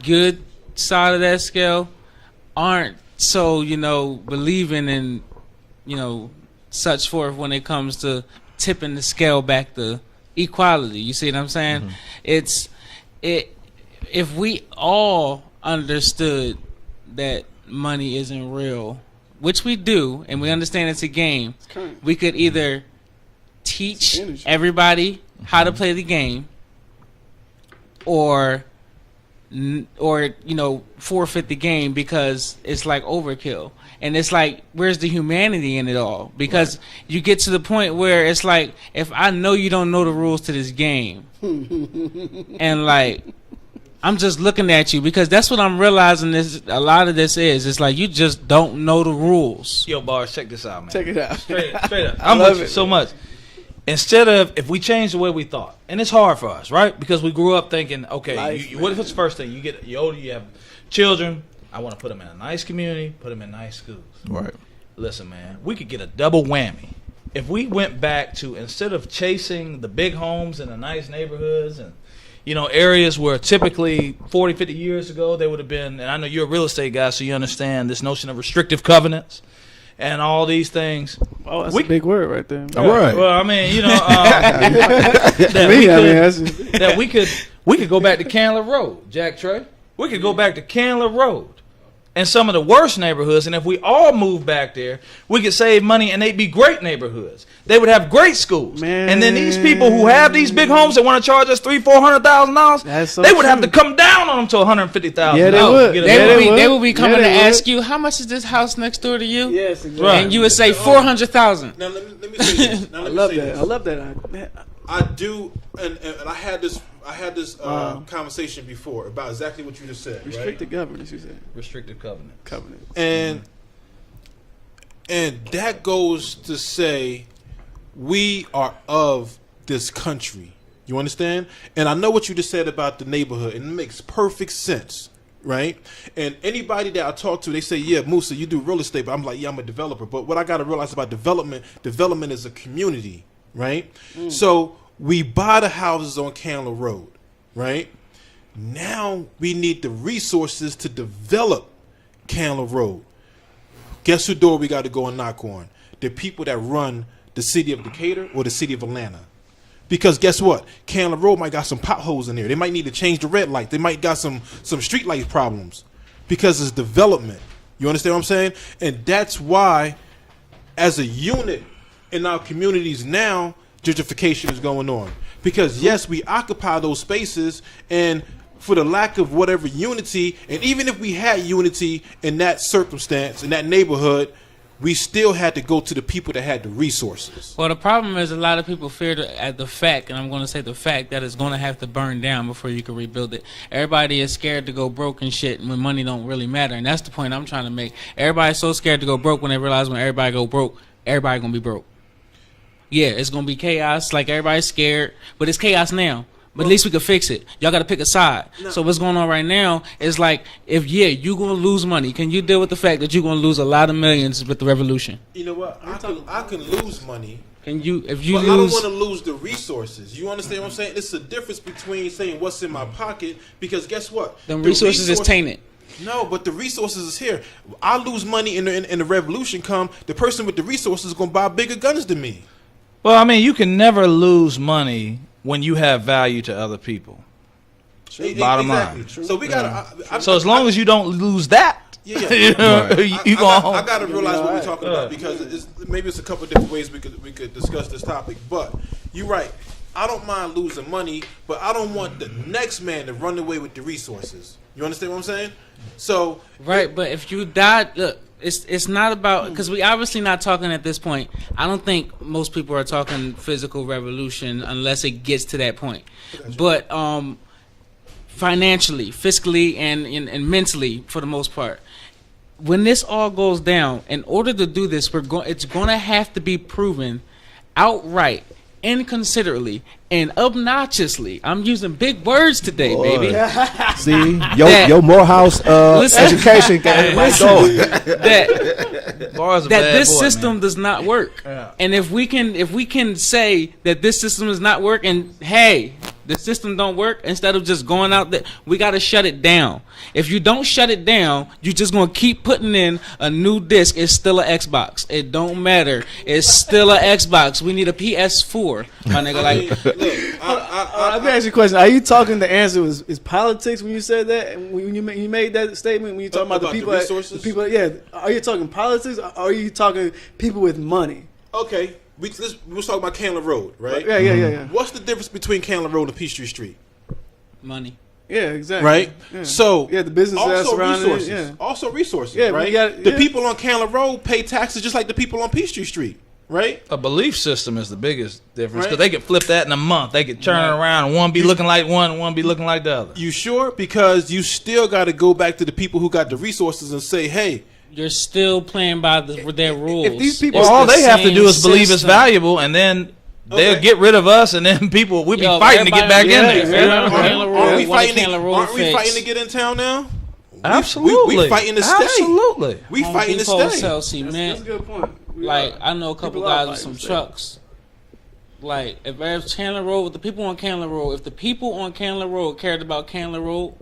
good side of that scale, aren't so believing in such forth when it comes to tipping the scale back to equality. You see what I'm saying? Mm-hmm. If we all understood that money isn't real, which we do, and we understand it's a game, we could either teach everybody how to play the game or forfeit the game because it's like overkill. And it's like, where's the humanity in it all? Because you get to the point where it's like, if I know you don't know the rules to this game, and like, I'm just looking at you, because that's what I'm realizing a lot of this is. It's like, you just don't know the rules. Yo, Bars, check this out, man. Check it out. Straight up. I'm with you so much. instead of, if we change the way we thought, and it's hard for us, right? Because we grew up thinking, okay, what's the first thing? You're older, you have children. I want to put them in a nice community, put them in nice schools. Right. Listen, man, we could get a double whammy if we went back to, instead of chasing the big homes in the nice neighborhoods and, you know, areas where typically 40, 50 years ago they would have been, and I know you're a real estate guy, so you understand this notion of restrictive covenants and all these things. Oh, that's a big word right there. All right. Well, I mean, you know, that we could go back to Candler Road, Jack Trey. We could go back to Candler Road and some of the worst neighborhoods, and if we all moved back there, we could save money, and they'd be great neighborhoods. They would have great schools, and then these people who have these big homes that want to charge us $300,000-$400,000, they would have to come down on them to $150,000. Yeah, they would. They would be coming to ask you, how much is this house next door to you? Yes, exactly. Right. And you would say $400,000. Now let me say this. I love that. I love that. I do, and I had this conversation before about exactly what you just said. Restricted governance, you said. Restrictive covenant. And that goes to say we are of this country. You understand? And I know what you just said about the neighborhood, and it makes perfect sense, right? And anybody that I talk to, they say, yeah, Musa, you do real estate, but I'm like, yeah, I'm a developer. But what I got to realize about development is a community, right? So we buy the houses on Candler Road, right? Now we need the resources to develop Candler Road. Guess who door we got to go and knock on? The people that run the city of Decatur or the city of Atlanta. Because guess what? Candler Road might got some potholes in there. They might need to change the red light. They might got some street light problems because it's development. You understand what I'm saying? And that's why, as a unit in our communities now, gentrification is going on. Because yes, we occupy those spaces, and for the lack of whatever unity, and even if we had unity in that circumstance, in that neighborhood, we still had to go to the people that had the resources. Well, the problem is a lot of people fear the fact, and I'm going to say the fact, that it's going to have to burn down before you can rebuild it. Everybody is scared to go broke and shit when money don't really matter, and that's the point I'm trying to make. Everybody's so scared to go broke when they realize when everybody go broke, everybody going to be broke. Yeah, it's going to be chaos, like everybody's scared, but it's chaos now. But at least we could fix it. Y'all got to pick a side. No. So what's going on right now is like, if you're going to lose money, can you deal with the fact that you're going to lose a lot of millions with the revolution? You know what? I can lose money. Can you, if you but lose, I don't want to lose the resources. You understand what I'm saying? It's a difference between saying what's in my pocket, because guess what? The resources is tainted. No, but the resources is here. I lose money in the revolution come, the person with the resources is going to buy bigger guns than me. Well, I mean, you can never lose money when you have value to other people. Bottom line. So we got. So as long as you don't lose that, you know, you go home. I got to realize what we're talking about, because maybe it's a couple of different ways we could discuss this topic. But you're right. I don't mind losing money, but I don't want the next man to run away with the resources. You understand what I'm saying? So right, but if you die, look. It's not about, because we obviously not talking at this point. I don't think most people are talking physical revolution unless it gets to that point. But financially, fiscally, and mentally, for the most part, when this all goes down, in order to do this, it's going to have to be proven outright, inconsiderately, and obnoxiously. I'm using big words today, baby. See, your Morehouse education got everybody going. That this system does not work. Yeah. And if we can say that this system does not work, and hey, the system don't work, instead of just going out there, we got to shut it down. If you don't shut it down, you're just going to keep putting in a new disc. It's still an Xbox. It don't matter. It's still an Xbox. We need a PS4, my nigga. Like, let me ask you a question. Are you talking, the answer is politics when you said that? When you made that statement, when you talking about the people, resources? The people, yeah. Are you talking politics, or are you talking people with money? Okay. We're talking about Candler Road, right? Yeah. What's the difference between Candler Road and Peachtree Street? Money. Yeah, exactly. Right? Yeah. So the business also resources. resources. Also resources, yeah, right? The people on Candler Road pay taxes just like the people on Peachtree Street, right? A belief system is the biggest difference, because they could flip that in a month. They could turn it around, and one be looking like one, and one be looking like the other. You sure? Because you still got to go back to the people who got the resources and say, hey, you're still playing by their rules. If these people, all they have to do is believe it's valuable, and then they'll get rid of us, and then we'll be fighting to get back in there. Aren't we fighting to get in town now? Absolutely. We fighting to stay. Absolutely. We fighting to stay. Sell cement. That's a good point. Like, I know a couple guys with some trucks. Like, if Chandler Road, with the people on Chandler Road, if the people on Chandler Road cared about Chandler Road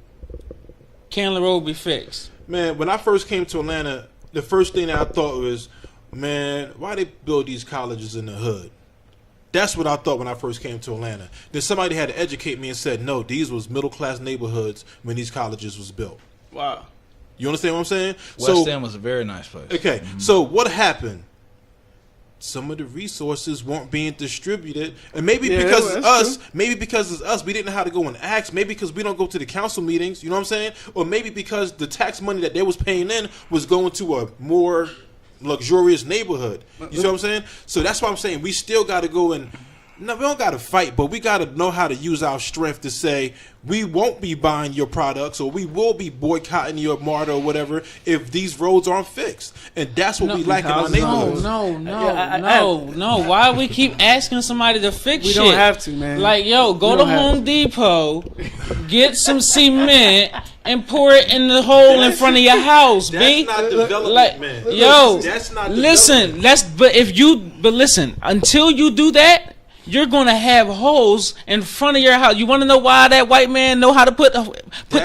would be fixed. Man, when I first came to Atlanta, the first thing that I thought was, man, why they build these colleges in the hood? That's what I thought when I first came to Atlanta. Then somebody had to educate me and said, no, these was middle-class neighborhoods when these colleges was built. Wow. You understand what I'm saying? West End was a very nice place. Okay, so what happened? Some of the resources weren't being distributed, and maybe because it's us, maybe because it's us, we didn't know how to go and ask. Maybe because we don't go to the council meetings. You know what I'm saying? Or maybe because the tax money that they was paying in was going to a more luxurious neighborhood. You see what I'm saying? So that's why I'm saying we still got to go and. No, we don't got to fight, but we got to know how to use our strength to say we won't be buying your products or we will be boycotting your MARTA or whatever if these roads aren't fixed. And that's what we lack in our neighborhoods. No. Why we keep asking somebody to fix shit? We don't have to, man. Like, yo, go to Home Depot, get some cement, and pour it in the hole in front of your house, B. That's not development, like, man. Yo, that's not listen, but listen, until you do that, you're gonna have holes in front of your house. You want to know why that white man know how to put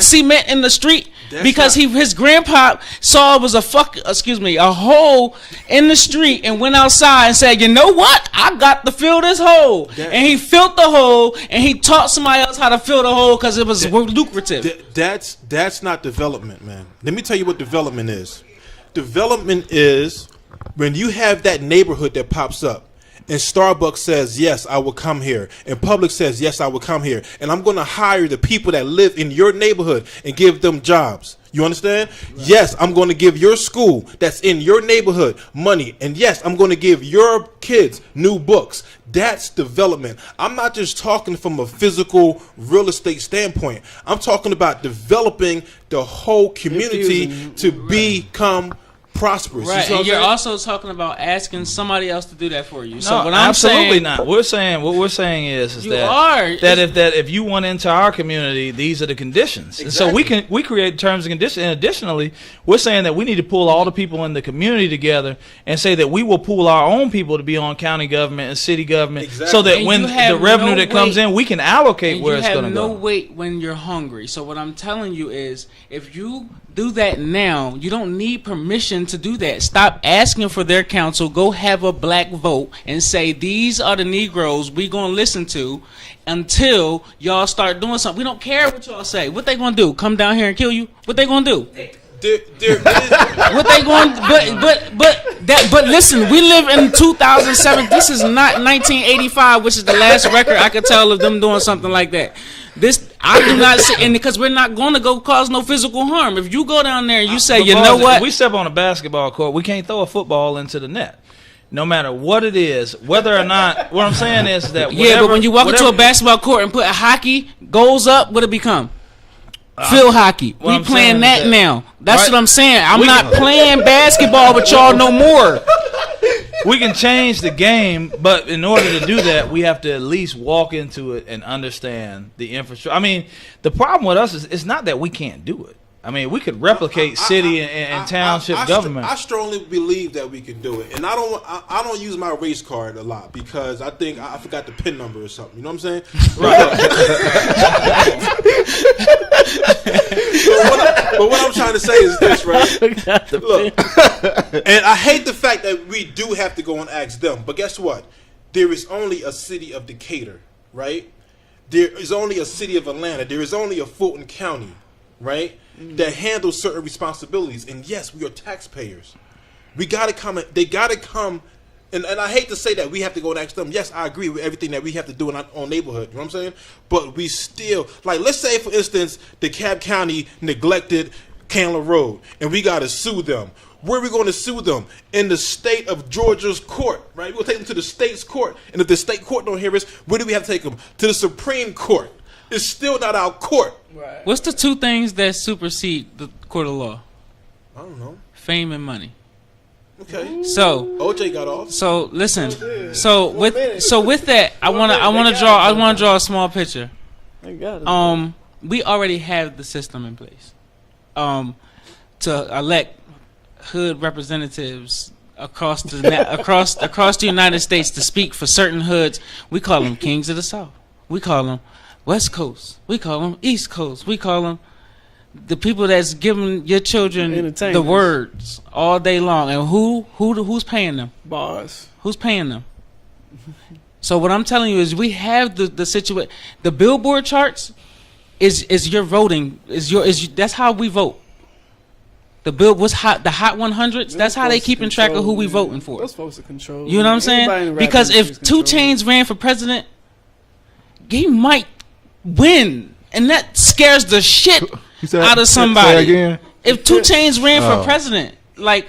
cement in the street? Because his grandpa saw it was a hole in the street and went outside and said, you know what? I got to fill this hole. And he filled the hole and he taught somebody else how to fill the hole because it was lucrative. That's not development, man. Let me tell you what development is. Development is when you have that neighborhood that pops up. And Starbucks says, yes, I will come here. And Publix says, yes, I will come here. And I'm going to hire the people that live in your neighborhood and give them jobs. You understand? Right. Yes, I'm going to give your school that's in your neighborhood money. And yes, I'm going to give your kids new books. That's development. I'm not just talking from a physical real estate standpoint. I'm talking about developing the whole community to become prosperous. Right, and you're also talking about asking somebody else to do that for you. So no, what I'm absolutely saying, not. What we're saying is that if you want into our community, these are the conditions. Exactly. And so we create terms and conditions. And additionally, we're saying that we need to pull all the people in the community together and say that we will pull our own people to be on county government and city government, so that and when the revenue that comes in, we can allocate where it's going to go. You have no weight when you're hungry. So what I'm telling you is, if you do that now, you don't need permission to do that. Stop asking for their counsel. Go have a black vote and say, these are the Negroes we gonna listen to until y'all start doing something. We don't care what y'all say. What they gonna do? Come down here and kill you? What they gonna do? What they going? But listen, we live in 2007. This is not 1985, which is the last record I could tell of them doing something like that. I do not say, and because we're not going to go cause no physical harm. If you go down there and you say, you know what, we step on a basketball court, we can't throw a football into the net. No matter what it is, whether or not, what I'm saying is that but when you walk into a basketball court and put a hockey goals up, what it become? Field hockey. We playing that now. That's what I'm saying. I'm not playing basketball with y'all no more. We can change the game, but in order to do that, we have to at least walk into it and understand the infrastructure. I mean, the problem with us is it's not that we can't do it. I mean, we could replicate city and township government. I strongly believe that we can do it, and I don't use my race card a lot because I think I forgot the PIN number or something. You know what I'm saying? Right. but what I'm trying to say is this, right? Look, and I hate the fact that we do have to go and ask them, but guess what? There is only a city of Decatur, right? There is only a city of Atlanta. There is only a Fulton County, right? That handles certain responsibilities. And yes, we are taxpayers. We gotta come. They gotta come. And I hate to say that we have to go and ask them. Yes, I agree with everything that we have to do in our own neighborhood. You know what I'm saying? But we still, like, let's say for instance, DeKalb County neglected Candler Road, and we gotta sue them. Where are we going to sue them? In the state of Georgia's court, right? We'll take them to the state's court. And if the state court don't hear us, where do we have to take them? To the Supreme Court. It's still not our court. Right. What's the two things that supersede the court of law? I don't know. Fame and money. Okay. So OJ got off. So listen. So with that, I wanna draw a small picture. We already have the system in place. To elect hood representatives across the United States to speak for certain hoods. We call them Kings of the South. We call them West Coast. We call them East Coast. We call them the people that's giving your children the words all day long. And who's paying them? Boss. Who's paying them? So what I'm telling you is we have the situation. The Billboard charts is your voting that's how we vote. The Hot 100s. That's how they keeping track of who we voting for. Those folks are control. You know what I'm saying? Because if 2 Chainz ran for president, he might win, and that scares the shit out of somebody. If 2 Chainz ran for president, like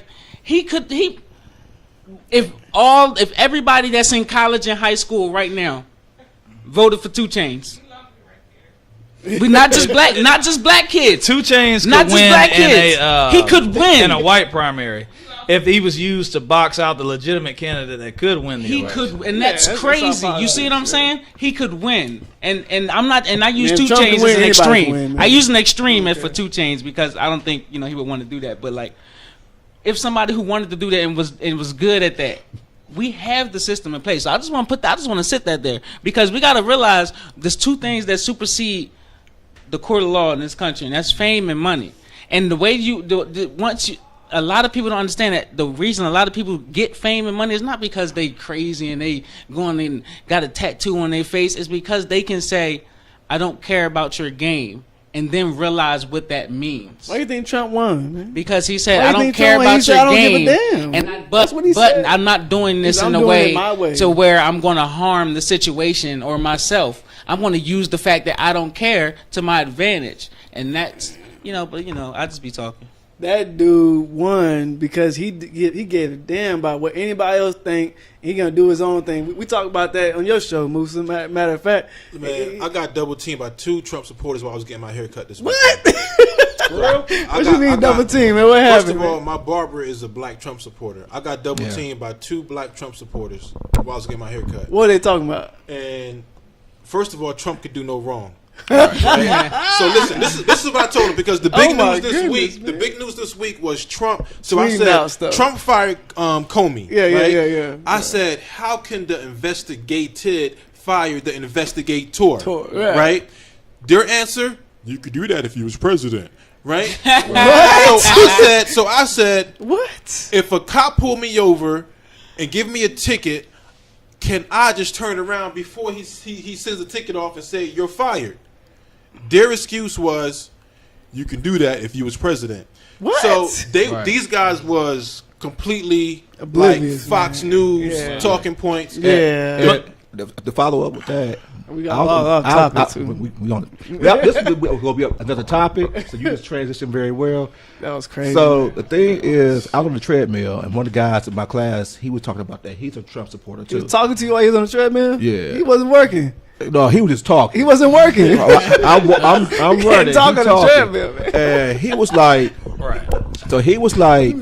if everybody that's in college and high school right now voted for 2 Chainz. We not just black kids. 2 Chainz not could just win black kids. he could win in a white primary if he was used to box out the legitimate candidate that could win the election. And that's crazy. You see what I'm saying? He could win, and I'm not. And I use 2 Chainz as an extreme. I use an extreme for 2 Chainz because I don't think he would want to do that. But like, if somebody who wanted to do that and was good at that. We have the system in place. So I just want to sit that there because we got to realize there's 2 things that supersede the court of law in this country, and that's fame and money. And the way a lot of people don't understand that the reason a lot of people get fame and money is not because they crazy and they going and got a tattoo on their face. It's because they can say, "I don't care about your game," and then realize what that means. Why do you think Trump won, man? Because he said, "I don't care about your game." But I'm not doing this in a way to where I'm going to harm the situation or myself. I'm going to use the fact that I don't care to my advantage, and that's I just be talking. That dude won because he gave a damn about what anybody else think. He gonna do his own thing. We talked about that on your show, Musa. Matter of fact, man, I got double teamed by 2 Trump supporters while I was getting my hair cut this week. What? What you mean double team, man? What happened? First of all, my barber is a black Trump supporter. I got double teamed by 2 black Trump supporters while I was getting my hair cut. What are they talking about? And first of all, Trump could do no wrong. Right? So listen, this is what I told him because the big news this week was Trump. So I said Trump fired Comey. Yeah. I said, how can the investigated fire the investigator? Right? Their answer: you could do that if you was president. Right? So I said, what? If a cop pulled me over and give me a ticket, can I just turn around before he sends the ticket off and say you're fired? Their excuse was, you can do that if you was president. What? So these guys was completely oblivious, like Fox News talking points. Yeah. To follow up with that, we got a lot of topics too. This is going to be another topic, so you just transition very well. That was crazy. So the thing is, I was on the treadmill, and one of the guys in my class, he was talking about that. He's a Trump supporter too. He was talking to you while he was on the treadmill? Yeah. He wasn't working. No, he was just talking. He wasn't working. I'm running. Talking on the treadmill, man. And he was like, so he was like,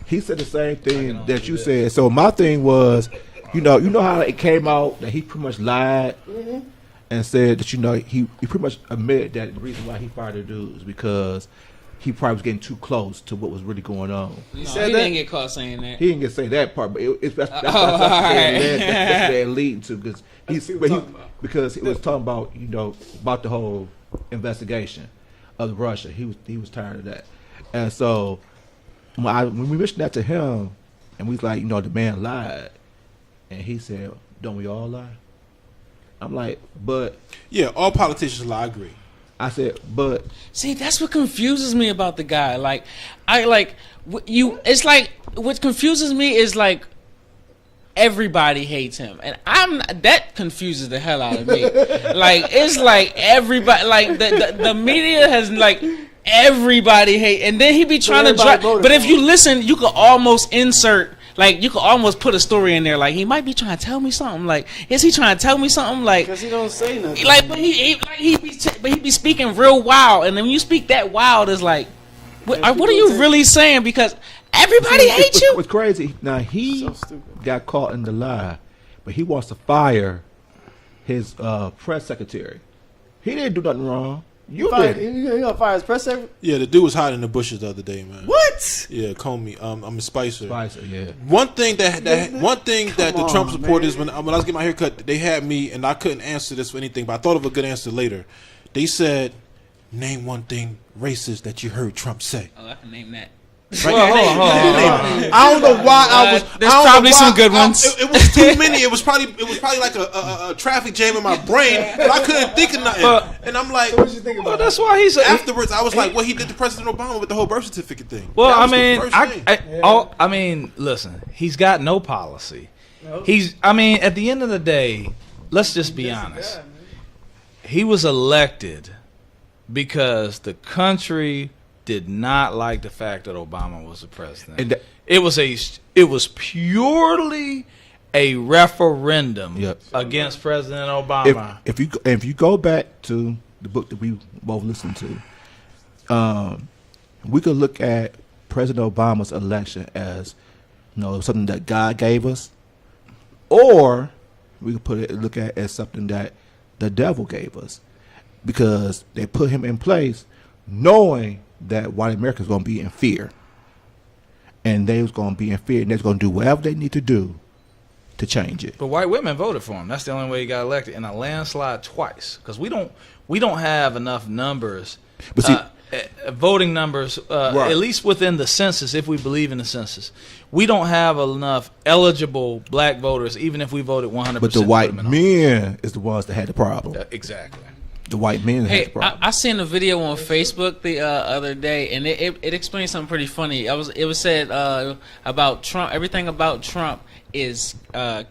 he said the same thing that you said. So my thing was, you know how it came out that he pretty much lied and said that he pretty much admitted that the reason why he fired the dude is because he probably was getting too close to what was really going on. He didn't get caught saying that. He didn't get to say that part, but that's leading to because he was talking about about the whole investigation of Russia. He was tired of that, and so when we mentioned that to him, and we was like, the man lied, and he said, "Don't we all lie?" I'm like, but yeah, all politicians lie. I agree. I said, but see, that's what confuses me about the guy. Like, it's like what confuses me is like everybody hates him, and that confuses the hell out of me. Like, it's like everybody, like the media has like everybody hate, and then he be trying to drive. But if you listen, you could almost insert. Like, you could almost put a story in there. Like, he might be trying to tell me something. Like, is he trying to tell me something? Like, because he don't say nothing. Like, but he be speaking real wild. And then when you speak that wild, it's like, what are you really saying? Because Everybody hates you. What's crazy? Now he So stupid. got caught in the lie, but he wants to fire his press secretary. He didn't do nothing wrong. You Fire, did. you gonna fire his press secretary? Yeah, the dude was hiding in the bushes the other day, man. What? Yeah, Comey. I'm Spicer. Spicer, yeah. One thing that the on, Trump supporters man. when I was getting my hair cut, they had me and I couldn't answer this for anything, but I thought of a good answer later. They said, "Name one thing racist that you heard Trump say." Oh, I can name that. Right? Hold on. I don't know why I was. There's I don't know probably why some good ones. It was too many. It was probably like a traffic jam in my brain, but I couldn't think of nothing. And I'm like, What you think about Well, that's why he's a, afterwards, I was like, what he did to President Obama with the whole birth certificate thing. Well, That I was the mean, first thing. I mean, listen, he's got no policy. I mean, at the end of the day, let's just be honest. He was elected because the country did not like the fact that Obama was the president. And It was purely a referendum Yep. against President Obama. if you go back to the book that we both listened to, we could look at President Obama's election as something that God gave us, or we could look at it as something that the devil gave us, because they put him in place knowing that white America is going to be in fear, and they was going to be in fear, and they're going to do whatever they need to do to change it. But white women voted for him. That's the only way he got elected in a landslide twice. Because we don't have enough numbers, But see, voting numbers, Right. at least within the census, if we believe in the census. We don't have enough eligible black voters, even if we voted 100%. but the white men is the ones that had the problem. Exactly. The white men had the Hey, problem. I seen a video on Facebook the other day, and it explained something pretty funny. It was said about Trump. Everything about Trump is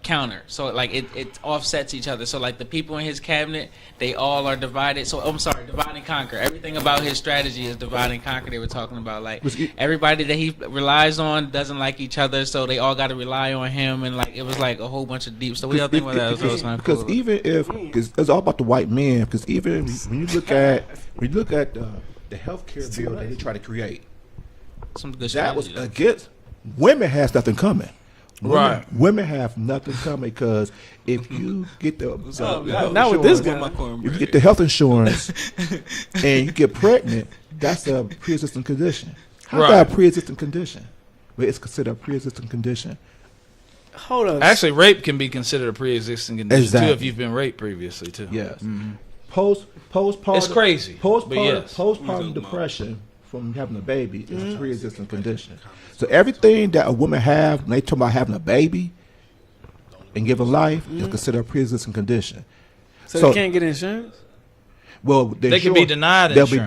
counter. So like it offsets each other. So like the people in his cabinet, they all are divided. So I'm sorry, divide and conquer. Everything about his strategy is divide and conquer. They were talking about like everybody that he relies on doesn't like each other, so they all got to rely on him. And like it was like a whole bunch of deep. So we all think about that. Because even if it's all about the white men, because even when you look at the health care bill that they try to create, some good that was strategy, against women has nothing coming. Right. Women have nothing coming, because if you get the health Not with this insurance, guy. if you get the health insurance and you get pregnant, that's a pre-existing condition. How's Right. that a pre-existing condition? But it's considered a pre-existing condition. Hold up. Actually, rape can be considered a pre-existing condition Exactly. too if you've been raped previously too. Yes. Postpartum. It's crazy, but yes. Postpartum depression from having a baby is a pre-existing condition. So everything that a woman have, when they talk about having a baby and giving life, is considered a pre-existing condition. So they can't get insurance? Well, They can be denied They'll be insurance.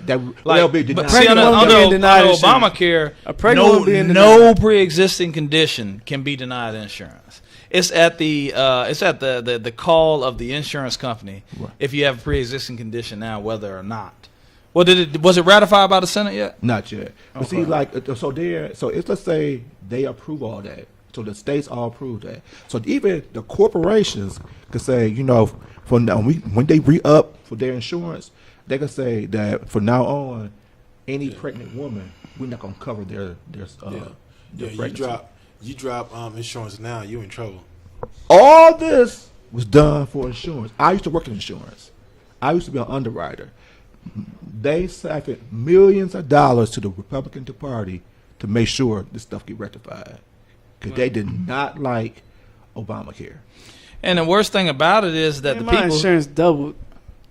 denied. Like, They'll be denied. But see, Pregnant woman being denied under insurance. Obamacare, A pregnant woman being no denied. pre-existing condition can be denied insurance. It's at the call of the insurance company Right. if you have a pre-existing condition now, whether or not. Well, was it ratified by the Senate yet? Not yet. But see, like, so it's, let's say they approve all that. So the states all approve that. So even the corporations could say, for now, when they re-up for their insurance, they can say that from now on, any pregnant woman, we're not going to cover their pregnancy. You drop insurance now, you in trouble. All this was done for insurance. I used to work in insurance. I used to be an underwriter. They siphoned millions of dollars to the Republican Party to make sure this stuff get rectified, because they did not like Obamacare. And the worst thing about it is that Man, the my people. insurance doubled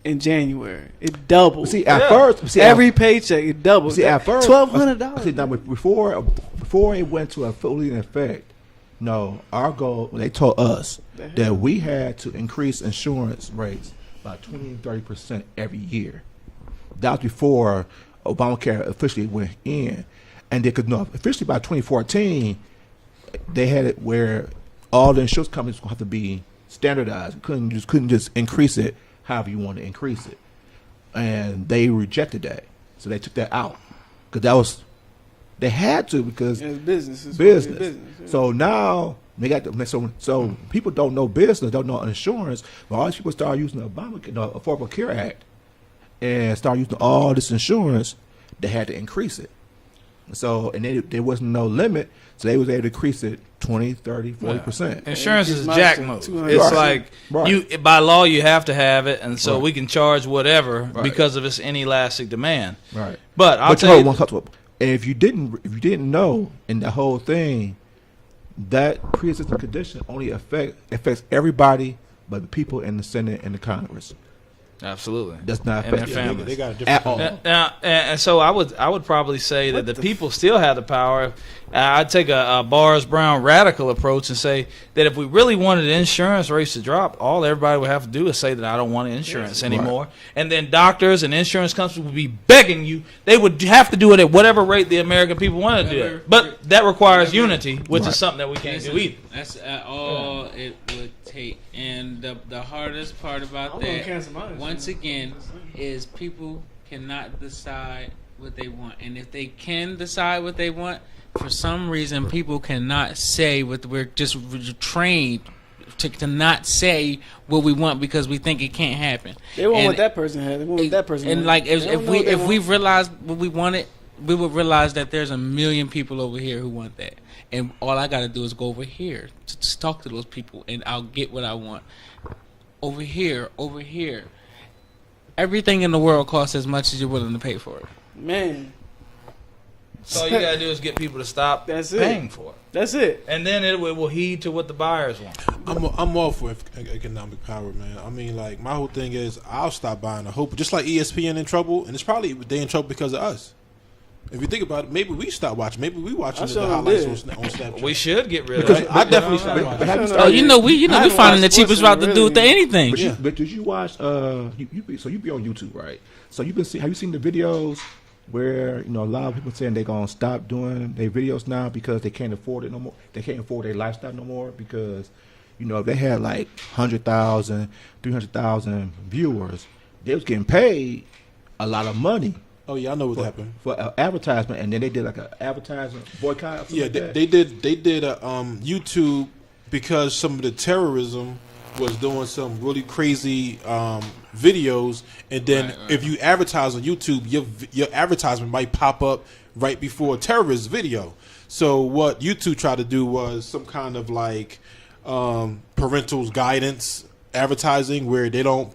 in January. It doubled. See, at first, every paycheck it doubled. See, at first, $1,200. See, now before it went to a fully in effect, no, our goal, they told us that we had to increase insurance rates by 20 and 30% every year. That was before Obamacare officially went in, and they could officially by 2014, they had it where all the insurance companies gonna have to be standardized. You couldn't just increase it however you want to increase it, and they rejected that, so they took that out because they had to, because It's business. It's business. business. Yeah. So now they got so people don't know business, don't know insurance, but all these people start using the Affordable Care Act and start using all this insurance. They had to increase it. So, and there wasn't no limit, so they was able to increase it 20, 30, 40%. Insurance is my jack shit, move. 200. It's Right. like Right. you by law you have to have it, and so Right. we can charge whatever Right. because of its inelastic demand. Right. But I'll But tell you, and if you didn't know in the whole thing, that pre-existing condition only affects everybody but the people in the Senate and the Congress. absolutely, Does not and affect their you. families. They got a At different. all. Now, and so I would probably say that the people still have the power. I'd take a Boris Brown radical approach and say that if we really wanted insurance rates to drop, all everybody would have to do is say that I don't want insurance anymore. And then doctors and insurance companies would be begging you. They would have to do it at whatever rate the American people want to do it. But that requires unity, which is something that we can't do either. That's all it would take. And the hardest part about I'm gonna that, cancel my insurance. once again, is people cannot decide what they want. And if they can decide what they want, for some reason, people cannot say what we're just trained to not say what we want because we think it can't happen. They want And- what that person had. They want what that person And wanted. like They don't know what they if we want. realized what we wanted, we would realize that there's a million people over here who want that, and all I got to do is go over here to just talk to those people, and I'll get what I want. Over here, over here. Everything in the world costs as much as you're willing to pay for it. Man, So all you gotta do is get people to stop That's it. paying for it, that's it. and then it will heed to what the buyers want. I'm all for economic power, man. I mean, like my whole thing is I'll stop buying a hope. Just like ESPN in trouble, and it's probably they in trouble because of us. If you think about it, maybe we stop watching. Maybe we watching I the sure highlights did. on Snapchat. We should get rid of Because it. I definitely stopped watching. Have you Oh, Oh, started- we I finding haven't the watched cheapest sports route in to do really- to anything. But, Yeah. but did you watch? So you be on YouTube, right? So have you seen the videos where a lot of people saying they're gonna stop doing their videos now because they can't afford it no more. They can't afford their lifestyle no more because if they had like 100,000, 300,000 viewers, they was getting paid a lot of money Oh yeah, I know what happened. for advertisement, and then they did like an advertisement boycott. Or something Yeah, like that. they did a YouTube because some of the terrorism was doing some really crazy videos, and then if you advertise on YouTube, your advertisement might pop up right before a terrorist video. So what YouTube tried to do was some kind of like parental guidance advertising where they don't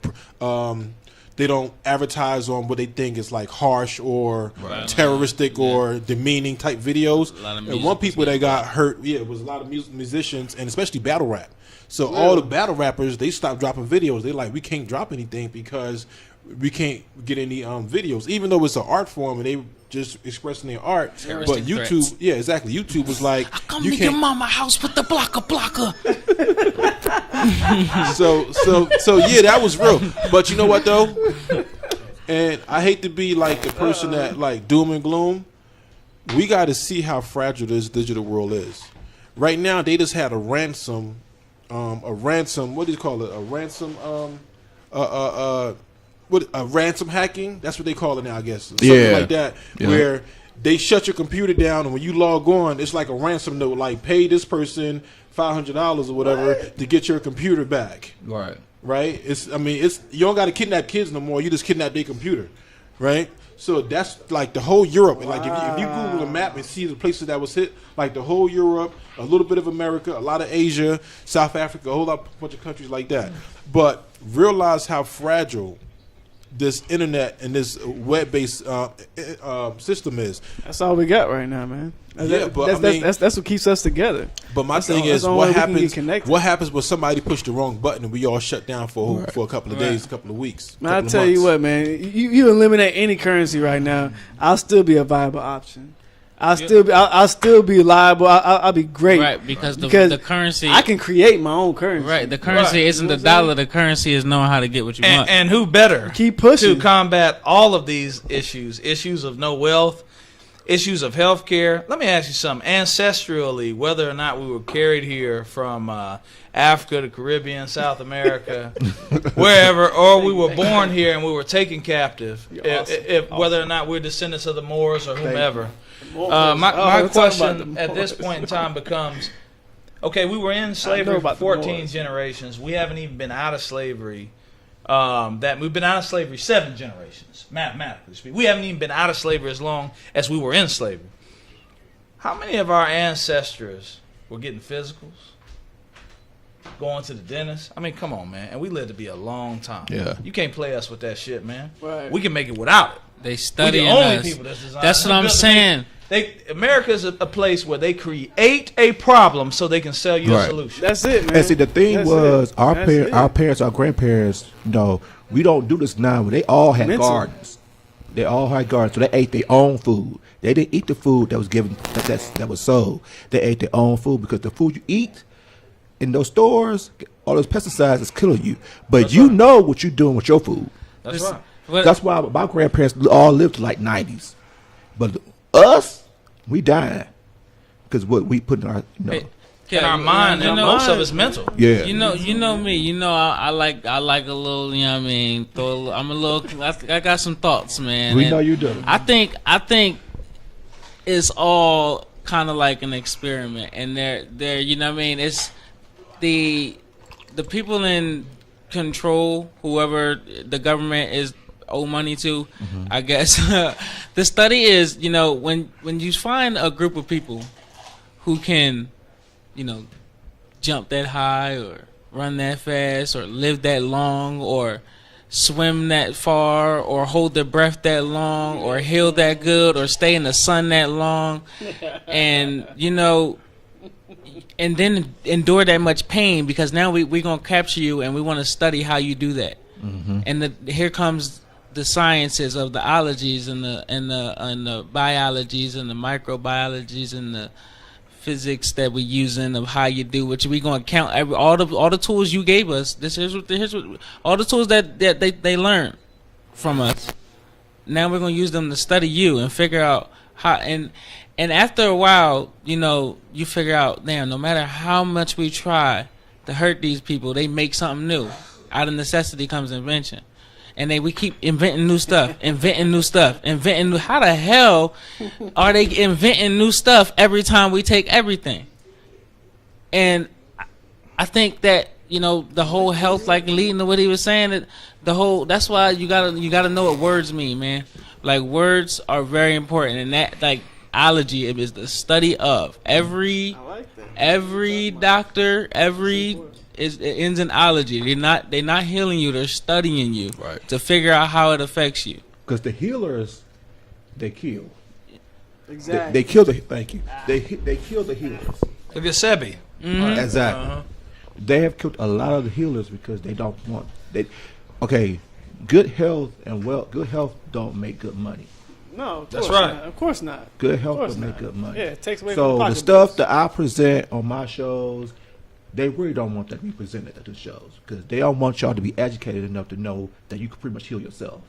advertise on what they think is like harsh or terroristic or demeaning type videos. And one people that got hurt, it was a lot of musicians and especially battle rap. So all the battle rappers, they stopped dropping videos. They like, we can't drop anything because we can't get any videos, even though it's an art form and they just expressing their art. Terroristic But YouTube, threats. yeah, exactly. YouTube was like, I come you to your can't. mama house with the blocker. So yeah, that was real. But you know what though? And I hate to be like the person that like doom and gloom. We got to see how fragile this digital world is. Right now, they just had a ransom. What do you call it? A ransom. A ransom hacking. That's what they call it now, I guess. Something like that, where they shut your computer down, and when you log on, it's like a ransom note, like pay this person $500 or whatever to get your computer back. Right? It's you don't got to kidnap kids no more. You just kidnap their computer, right? So that's like the whole Europe. Like if you Google a map and see the places that was hit, like the whole Europe, a little bit of America, a lot of Asia, South Africa, a whole bunch of countries like that. But realize how fragile this internet and this web-based system is. That's all we got right now, man. Yeah, but I mean, that's what keeps us together. But my That's thing the- is, that's the only what way we can get happens? connected. What happens when somebody pushed the wrong button and we all shut down for a couple of days, a couple of weeks? Man, I couple of tell you months? what, man. You eliminate any currency right now, I'll still be a viable option. I'll still be liable. I'll be great. Right, because the currency. I can create my own currency. Right, the currency isn't You know the what I'm dollar. The currency is knowing how to get what you want. And who better Keep pushing. to combat all of these issues of no wealth, issues of health care? Let me ask you something. Ancestrally, whether or not we were carried here from Africa, the Caribbean, South America, wherever, or we were born here and we were taken captive, whether or not we're descendants of the Moors or whomever. My let's talk about question the at this Moors. point in time becomes, okay, we were in slavery for about the 14 Moors. generations. We haven't even been out of slavery. We've been out of slavery 7 generations, mathematically speaking. We haven't even been out of slavery as long as we were in slavery. How many of our ancestors were getting physicals, going to the dentist? I mean, come on, man. And we lived to be a long time. Yeah. You can't play us with that shit, man. Right. We can make it without it. They study We the only us. people that's designed. That's what I'm saying. America is a place where they create a problem so they can sell you a Right. solution. That's it, man. And see, the thing That's was, it. our That's parents, it. our parents, our grandparents, we don't do this now. But they all had Mental. gardens. They all had gardens, so they ate their own food. They didn't eat the food that was given that was sold. They ate their own food because the food you eat in those stores, all those pesticides is killing you. But you know what you're doing with your food. That's right. But That's why my grandparents all lived to like 90s. But us, we dying because what we put in our, In our mind, and most of it's mental. yeah. You know me. You know I like a little. You know what I mean. I'm a little. I got some thoughts, man. We and know you do. I think it's all kind of like an experiment, and they're you know what I mean. It's the people in control, whoever the government is owe money to, I guess. The study is, when you find a group of people who can, jump that high or run that fast or live that long or swim that far or hold their breath that long or heal that good or stay in the sun that long and and then endure that much pain, because now we're going to capture you and we want to study how you do that. And here comes the sciences of the ologies and the biologies and the microbiologies and the physics that we're using of how you do, which we going to count all the tools you gave us. Here's what all the tools that they learned from us. Now we're going to use them to study you and figure out how. And after a while, you figure out, damn, no matter how much we try to hurt these people, they make something new. Out of necessity comes invention. And we keep inventing new stuff. How the hell are they inventing new stuff every time we take everything? And I think that, the whole health, like leading to what he was saying, that's why you gotta know what words mean, man. Like, words are very important, and that, like, ology is the study of every doctor, it ends in ology. They're not healing you. They're studying you to figure out how it affects you. Because the healers, they kill. Exactly. They kill the. Thank you. They kill the healers. Look at Sebi. Exactly. They have killed a lot of the healers because they don't want. Good health and good health don't make good money. No, of That's course right. not. Of course not. Good health course don't make not. good money. Yeah, it takes away So from the the pocketbooks. stuff that I present on my shows, they really don't want that to be presented at the shows because they don't want y'all to be educated enough to know that you can pretty much heal yourself.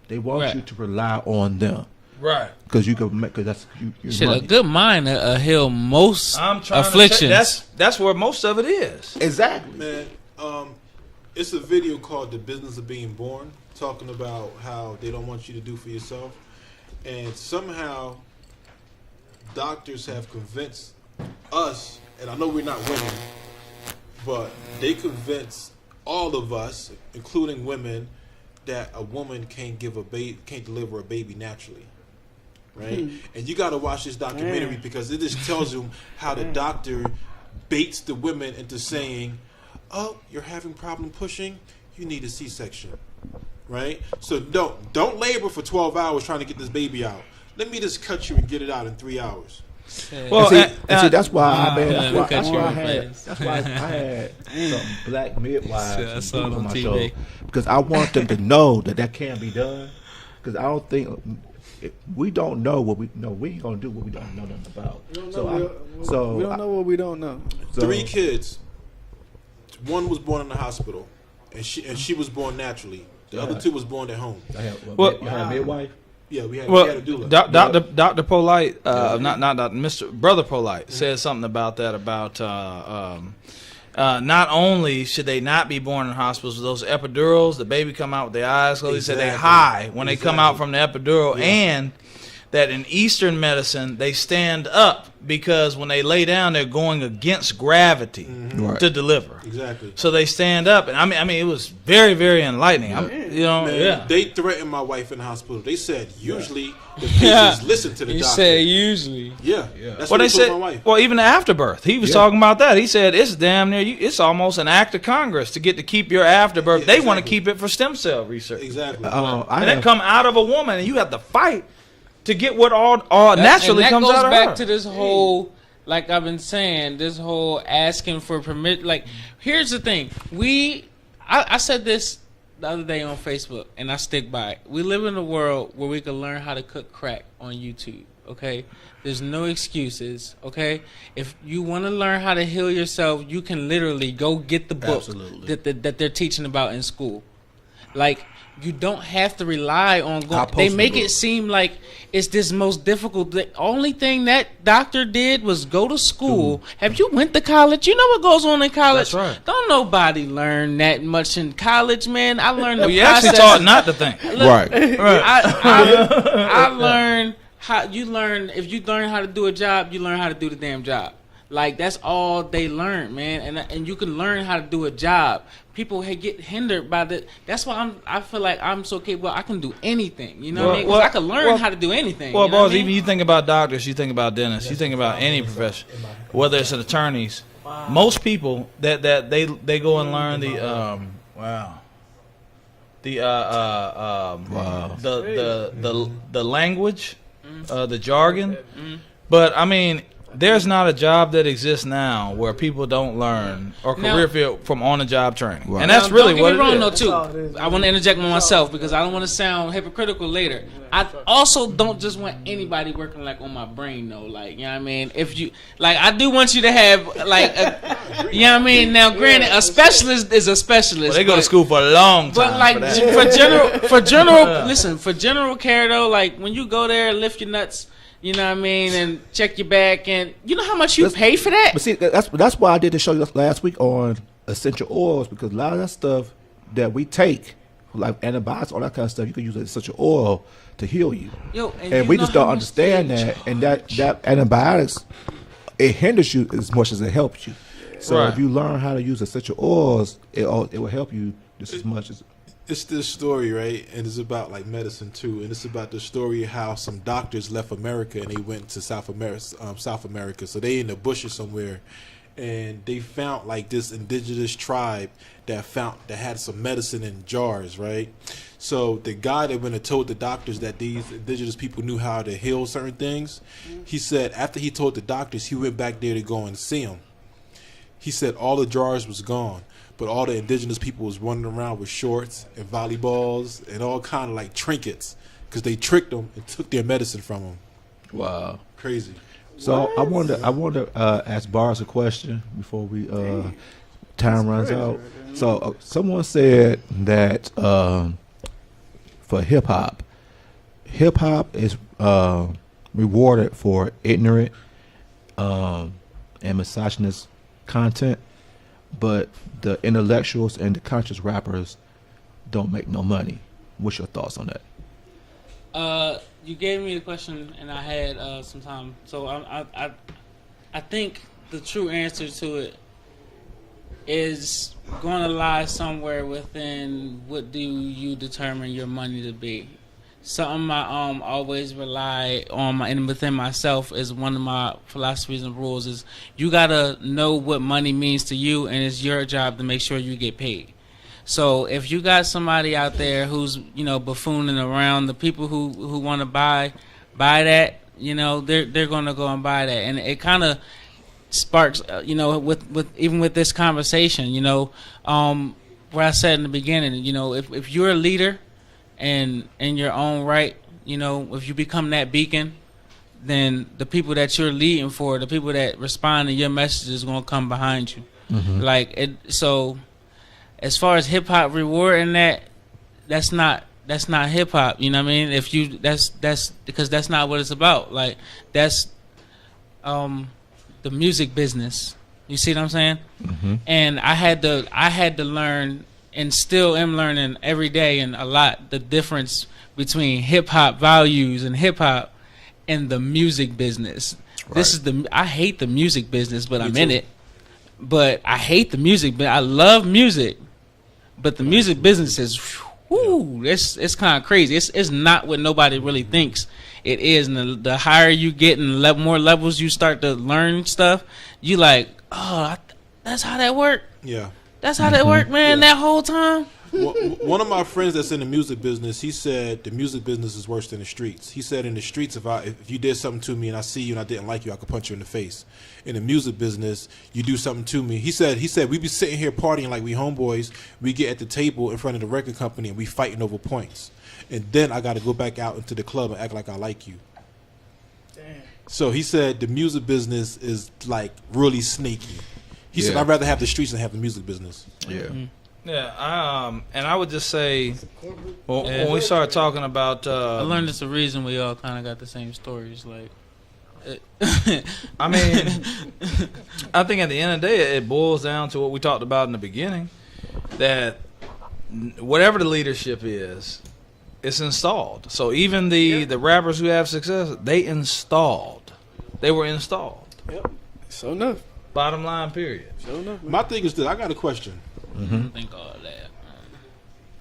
They want you to rely on them. Right. Because you can make, because that's you. Shit, a good mind heal most I'm trying afflictions. to say, that's where most of it is. Exactly. Man, it's a video called "The Business of Being Born," talking about how they don't want you to do for yourself, and somehow doctors have convinced us, and I know we're not women, but they convince all of us, including women, that a woman can't deliver a baby naturally. Right? And you got to watch this documentary because it just tells you how the doctor baits the women into saying, "Oh, you're having problem pushing? You need a C-section." Right? So don't labor for 12 hours trying to get this baby out. Let me just cut you and get it out in 3 hours. Well, and see, that's why I had some black midwives saw it on my TV. show because I want them to know that can be done. Because I don't think we don't know what we know. We ain't gonna do what we don't know nothing about. We don't know what we don't know. 3 kids. One was born in the hospital, and she was born naturally. The other 2 was born at home. You had a midwife. Yeah, we had a doula. Dr. Polite, not Mr. Brother Polite, said something about that. About not only should they not be born in hospitals, those epidurals, the baby come out with their eyes closed. He said they high when they come out from the epidural, and that in Eastern medicine they stand up because when they lay down they're going against gravity to deliver. Exactly. So they stand up, and I mean it was very, very enlightening. Man, they threatened my wife in the hospital. They said usually the patients listen to the You doctor. said usually. Yeah. That's Well, what they they told said. my wife. Well, even the afterbirth, he was talking about that. He said it's damn near. It's almost an act of Congress to get to keep your afterbirth. They want to keep it for stem cell research. Exactly. And that come out of a woman, and you have to fight to get what all naturally and that comes goes out of back her. to this whole, like I've been saying, this whole asking for permit. Like, here's the thing: I said this the other day on Facebook, and I stick by it. We live in a world where we can learn how to cook crack on YouTube. Okay, there's no excuses. Okay, if you want to learn how to heal yourself, you can literally go get the book that they're teaching about in school. Like, you don't have to rely on going. They make it seem like it's this most difficult. The only thing that doctor did was go to school. Have you went to college? You know what goes on in college? That's right. Don't nobody learn that much in college, man. I learned the You process. actually taught not to think. Look, Right. I learned how you learn. If you learn how to do a job, you learn how to do the damn job. Like, that's all they learn, man. And you can learn how to do a job. People get hindered by the. That's why I feel like I'm so capable. I can do anything. You know what I mean? 'Cause I can learn how to do anything. Well, you know what boss, I mean? even you think about doctors, you think about dentists, you think about any profession, whether it's attorneys. Most people that they go and learn the the language, the jargon. But I mean, there's not a job that exists now where people don't learn or career field from on-the-job training, and that's really what it is. Don't get me wrong, though, too. I want to interject with myself because I don't want to sound hypocritical later. I also don't just want anybody working like on my brain, though. Like, you know what I mean? If you like, I do want you to have like, you know what I mean. Now, granted, a specialist is a specialist. Well, they go to school for a long time. But like for general care though, like when you go there, lift your nuts. You know what I mean, and check your back, and you know how much you pay for that. But see, that's why I did the show last week on essential oils, because a lot of that stuff that we take, like antibiotics, all that kind of stuff, you can use essential oil to heal you. Yo, and we just don't understand that, and that antibiotics, it hinders you as much as it helps you. So if you learn how to use essential oils, it will help you just as much as. It's this story, right? And it's about like medicine too, and it's about the story of how some doctors left America and they went to South America. So they in the bushes somewhere, and they found like this indigenous tribe that had some medicine in jars, right? So the guy that went and told the doctors that these indigenous people knew how to heal certain things, he said after he told the doctors, he went back there to go and see them. He said all the jars was gone. But all the indigenous people was running around with shorts and volleyballs and all kind of like trinkets because they tricked them and took their medicine from them. Wow, crazy. So I want to ask Boris a question before we time runs out. So someone said that for hip hop is rewarded for ignorant and misogynist content, but the intellectuals and the conscious rappers don't make no money. What's your thoughts on that? You gave me the question, and I had some time. So I think the true answer to it is going to lie somewhere within what do you determine your money to be. Something I always rely on and within myself is one of my philosophies and rules is you gotta know what money means to you, and it's your job to make sure you get paid. So if you got somebody out there who's buffooning around, the people who want to buy that, they're gonna go and buy that, and it kind of sparks with this conversation, where I said in the beginning, if you're a leader. And in your own right, if you become that beacon, then the people that you're leading for, the people that respond to your message is going to come behind you. Mm-hmm. So as far as hip hop rewarding that's not hip hop. You know what I mean? If you that's because that's not what it's about. Like that's the music business. You see what I'm saying? Mm-hmm. And I had to learn. And still am learning every day and a lot the difference between hip hop values and hip hop in the music business. This is I hate the music business, but I'm in it. But I hate the music, but I love music. But the music business is, whoo, it's kind of crazy. It's not what nobody really thinks it is. And the higher you get and more levels you start to learn stuff, you like, oh, that's how that worked. Yeah. That's how that worked, man. That whole time. One of my friends that's in the music business, he said the music business is worse than the streets. He said in the streets, if you did something to me and I see you and I didn't like you, I could punch you in the face. In the music business, you do something to me. He said we be sitting here partying like we homeboys. We get at the table in front of the record company and we fighting over points. And then I got to go back out into the club and act like I like you. Damn. So he said the music business is like really sneaky. He said I'd rather have the streets than have the music business. Yeah. Mm-hmm. Yeah, and I would just say, when we start talking about, I learned it's the reason we all kind of got the same stories. Like, I mean, I think at the end of the day, it boils down to what we talked about in the beginning, that whatever the leadership is, it's installed. So even the rappers who have success, they were installed. Yep. So enough. Bottom line, period. So enough. My thing is that I got a question. Think all that.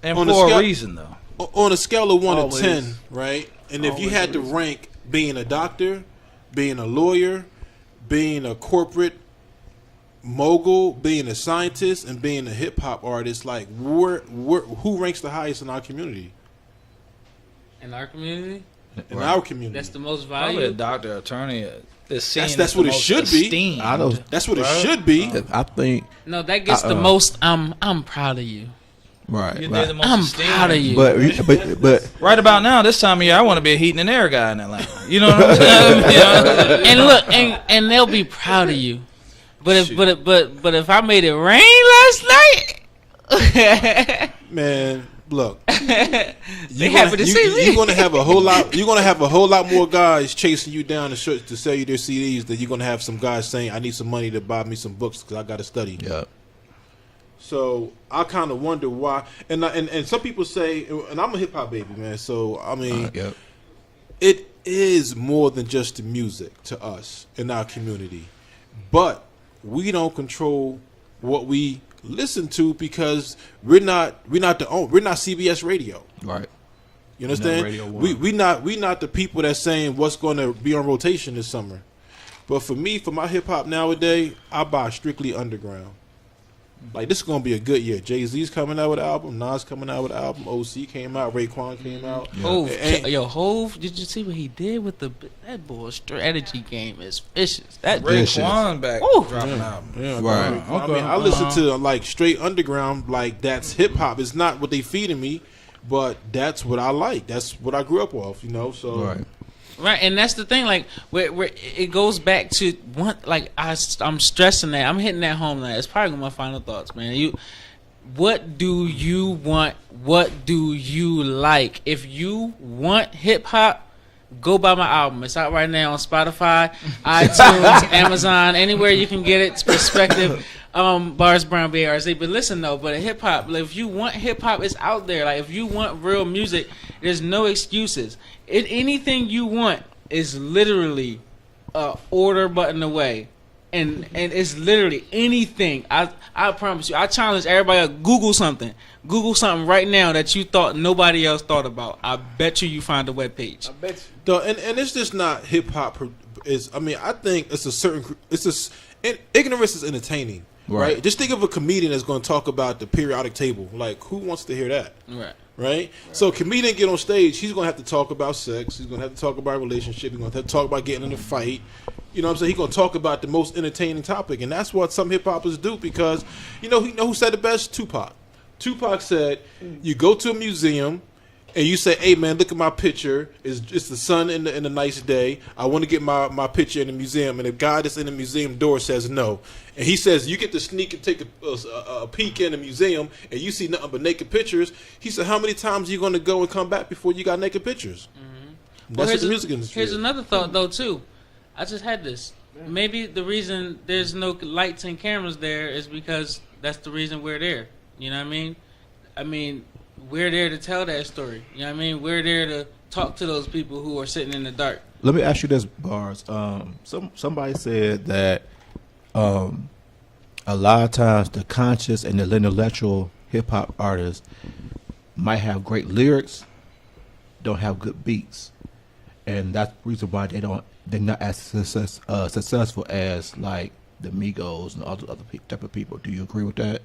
And On for a a reason, though. On a scale of 1 Always. to 10, right? And if you Always had a to reason. rank being a doctor, being a lawyer, being a corporate mogul, being a scientist, and being a hip hop artist, like who ranks the highest in our community? In our community, In our community, that's the most Probably a valuable. doctor, attorney is seen That's as the what it most should be. esteemed. I know. that's what it should be. I think No, that gets the most. I'm proud of you. right. You're right. the most I'm esteemed. proud of you. But Right about now, this time of year, I want to be a heating and air guy in Atlanta. You know what I'm saying? You know? And look, and they'll be proud of you. But if I made it rain last night, Man, look, they happy to see me. You're gonna have a whole lot. You're gonna have a whole lot more guys chasing you down to sell you their CDs than you're gonna have some guys saying, "I need some money to buy me some books because I got to study." yeah. So I kind of wonder why. And some people say, and I'm a hip hop baby, man. So I mean, Yep. it is more than just the music to us in our community, but we don't control what we listen to because we're not CBS radio. Right. You understand? Radio One. We not the people that's saying what's going to be on rotation this summer. But for me, for my hip hop nowadays, I buy strictly underground. Like this is gonna be a good year. Jay-Z's coming out with an album, Nas coming out with an album, OC came out, Raekwon came out. Hove, And- Hove, did you see what he did with that boy's strategy game is vicious. That Raekwon back Ooh. dropping out. Yeah, Right. I mean, I listen to like straight underground, like that's hip hop. It's not what they feeding me, but that's what I like. That's what I grew up off, you know. So Right. Right, and that's the thing. Like, where it goes back to one. Like, I'm stressing that. I'm hitting that home. That it's probably my final thoughts, man. What do you want? What do you like? If you want hip hop, go buy my album. It's out right now on Spotify, iTunes, Amazon, anywhere you can get it. It's Perspective. Bars Brown BRZ. But listen though, but hip hop. Like, if you want hip hop, it's out there. Like, if you want real music, there's no excuses. Anything you want is literally a order button away, and it's literally anything. I promise you. I challenge everybody to Google something. Google something right now that you thought nobody else thought about. I bet you find a webpage. I bet you. And it's just not hip hop. I think it's a certain. Ignorance is entertaining, right? Just think of a comedian that's going to talk about the periodic table. Like, who wants to hear that? Right? So a comedian get on stage, he's going to have to talk about sex. He's going to have to talk about relationship. He's going to have to talk about getting in a fight. You know what I'm saying? He's going to talk about the most entertaining topic. And that's what some hip-hoppers do because, you know who said it best? Tupac. Tupac said, you go to a museum and you say, hey, man, look at my picture. It's the sun in a nice day. I want to get my picture in the museum. And the guy that's in the museum door says no. And he says, you get to sneak and take a peek in the museum, and you see nothing but naked pictures. He said, how many times are you going to go and come back before you got naked pictures? Mm-hmm. That's what the music industry Here's is. another thought, though, too. I just had this. Maybe the reason there's no lights and cameras there is because that's the reason we're there. You know what I mean? I mean, we're there to tell that story. You know what I mean? We're there to talk to those people who are sitting in the dark. Let me ask you this, Bars. Somebody said that a lot of times the conscious and the intellectual hip hop artists might have great lyrics, don't have good beats, and that's the reason why they're not as successful as like the Migos and other type of people. Do you agree with that?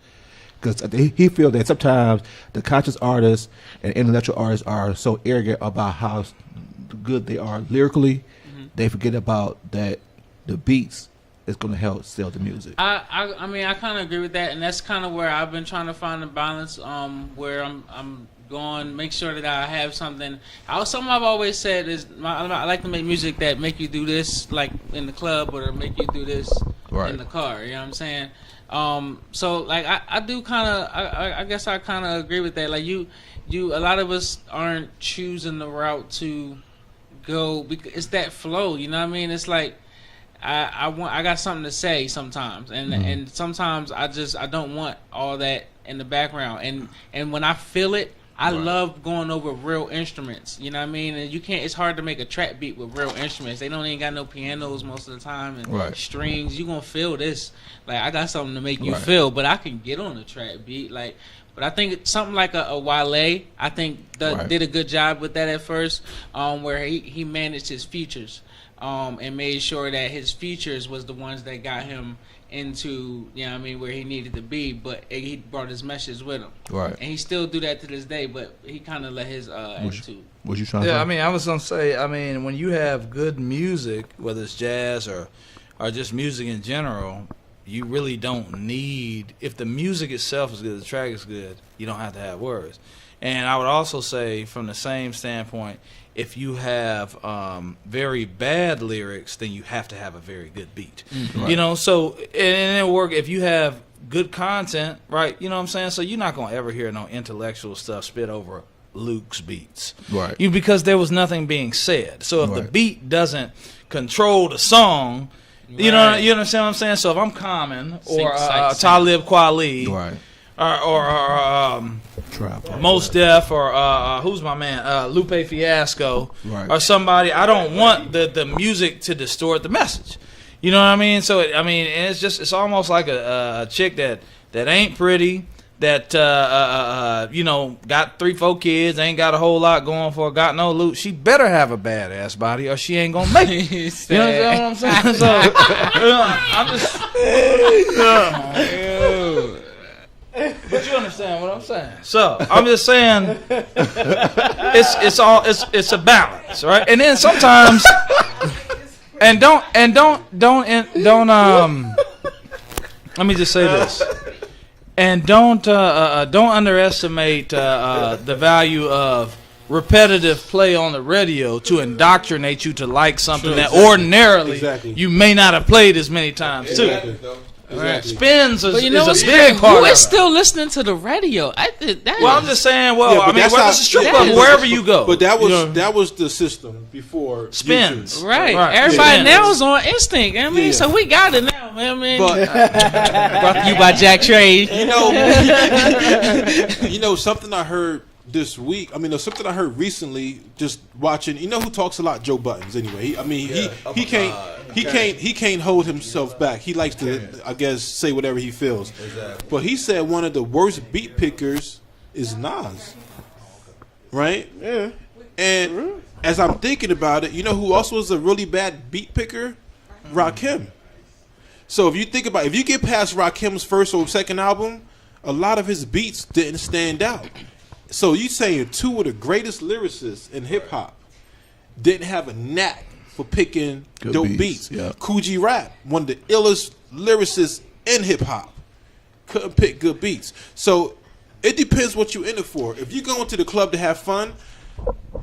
Because he feels that sometimes the conscious artists and intellectual artists are so arrogant about how good they are lyrically, they forget about that the beats is going to help sell the music. I mean, I kind of agree with that, and that's kind of where I've been trying to find a balance. Where I'm going, make sure that I have something. Something I've always said is I like to make music that make you do this, like in the club, or make you do this in the car. You know what I'm saying? So like I do kind of I guess I kind of agree with that. Like you a lot of us aren't choosing the route to go because it's that flow. You know what I mean? It's like I got something to say sometimes, and sometimes I don't want all that in the background. And when I feel it, I love going over real instruments. You know what I mean? And it's hard to make a trap beat with real instruments. They don't even got no pianos most of the time and strings. You gonna feel this. Like I got something to make you feel, but I can get on the trap beat. Like, but I think something like a Wale, I think did a good job with that at first, where he managed his features. And made sure that his features was the ones that got him into, you know what I mean, where he needed to be, but he brought his message with him. Right. And he still do that to this day, but he kind of let his attitude. What you trying to say? I mean, I was going to say, I mean, when you have good music, whether it's jazz or just music in general, you really don't need, if the music itself is good, the track is good, you don't have to have words. And I would also say, from the same standpoint, if you have very bad lyrics, then you have to have a very good beat. Right. You know, so and it'll work if you have good content, right? You know what I'm saying? So you're not going to ever hear no intellectual stuff spit over Luke's beats. Right. Because there was nothing being said. So if the beat doesn't control the song, you understand what I'm saying? So if I'm Common or Talib Kweli, or Mos Def, or who's my man, Lupe Fiasco, or somebody, I don't want the music to distort the message. You know what I mean? So it's almost like a chick that ain't pretty, that got 3-4 kids, ain't got a whole lot going for her, got no loot. She better have a badass body, or she ain't gonna make it. You know what I'm saying? So I'm just. But you understand what I'm saying. So I'm just saying, it's a balance, right? And then sometimes, don't. Let me just say this, and don't underestimate the value of repetitive play on the radio to indoctrinate you to like something that ordinarily you may not have played as many times too. Exactly. Spins is a big part. Who is still listening to the radio? I'm just saying. Whether it's a strip club, wherever you go. But that was the system before Spins. YouTube. Right. Everybody now is on instinct. I mean, so we got it now. I mean, brought to you by Jack Trade. Something I heard this week. I mean, something I heard recently, just watching. You know who talks a lot? Joe Buttons. Anyway, he can't hold himself back. He likes to, I guess, say whatever he feels. Exactly. But he said one of the worst beat pickers is Nas. Right? Yeah. And as I'm thinking about it, you know who also is a really bad beat picker? Rakim. So if you get past Rakim's first or second album, a lot of his beats didn't stand out. So you saying two of the greatest lyricists in hip hop didn't have a knack for picking dope beats. Yeah. Coogee Rap, one of the illest lyricists in hip hop, couldn't pick good beats. So it depends what you're in it for. If you're going to the club to have fun,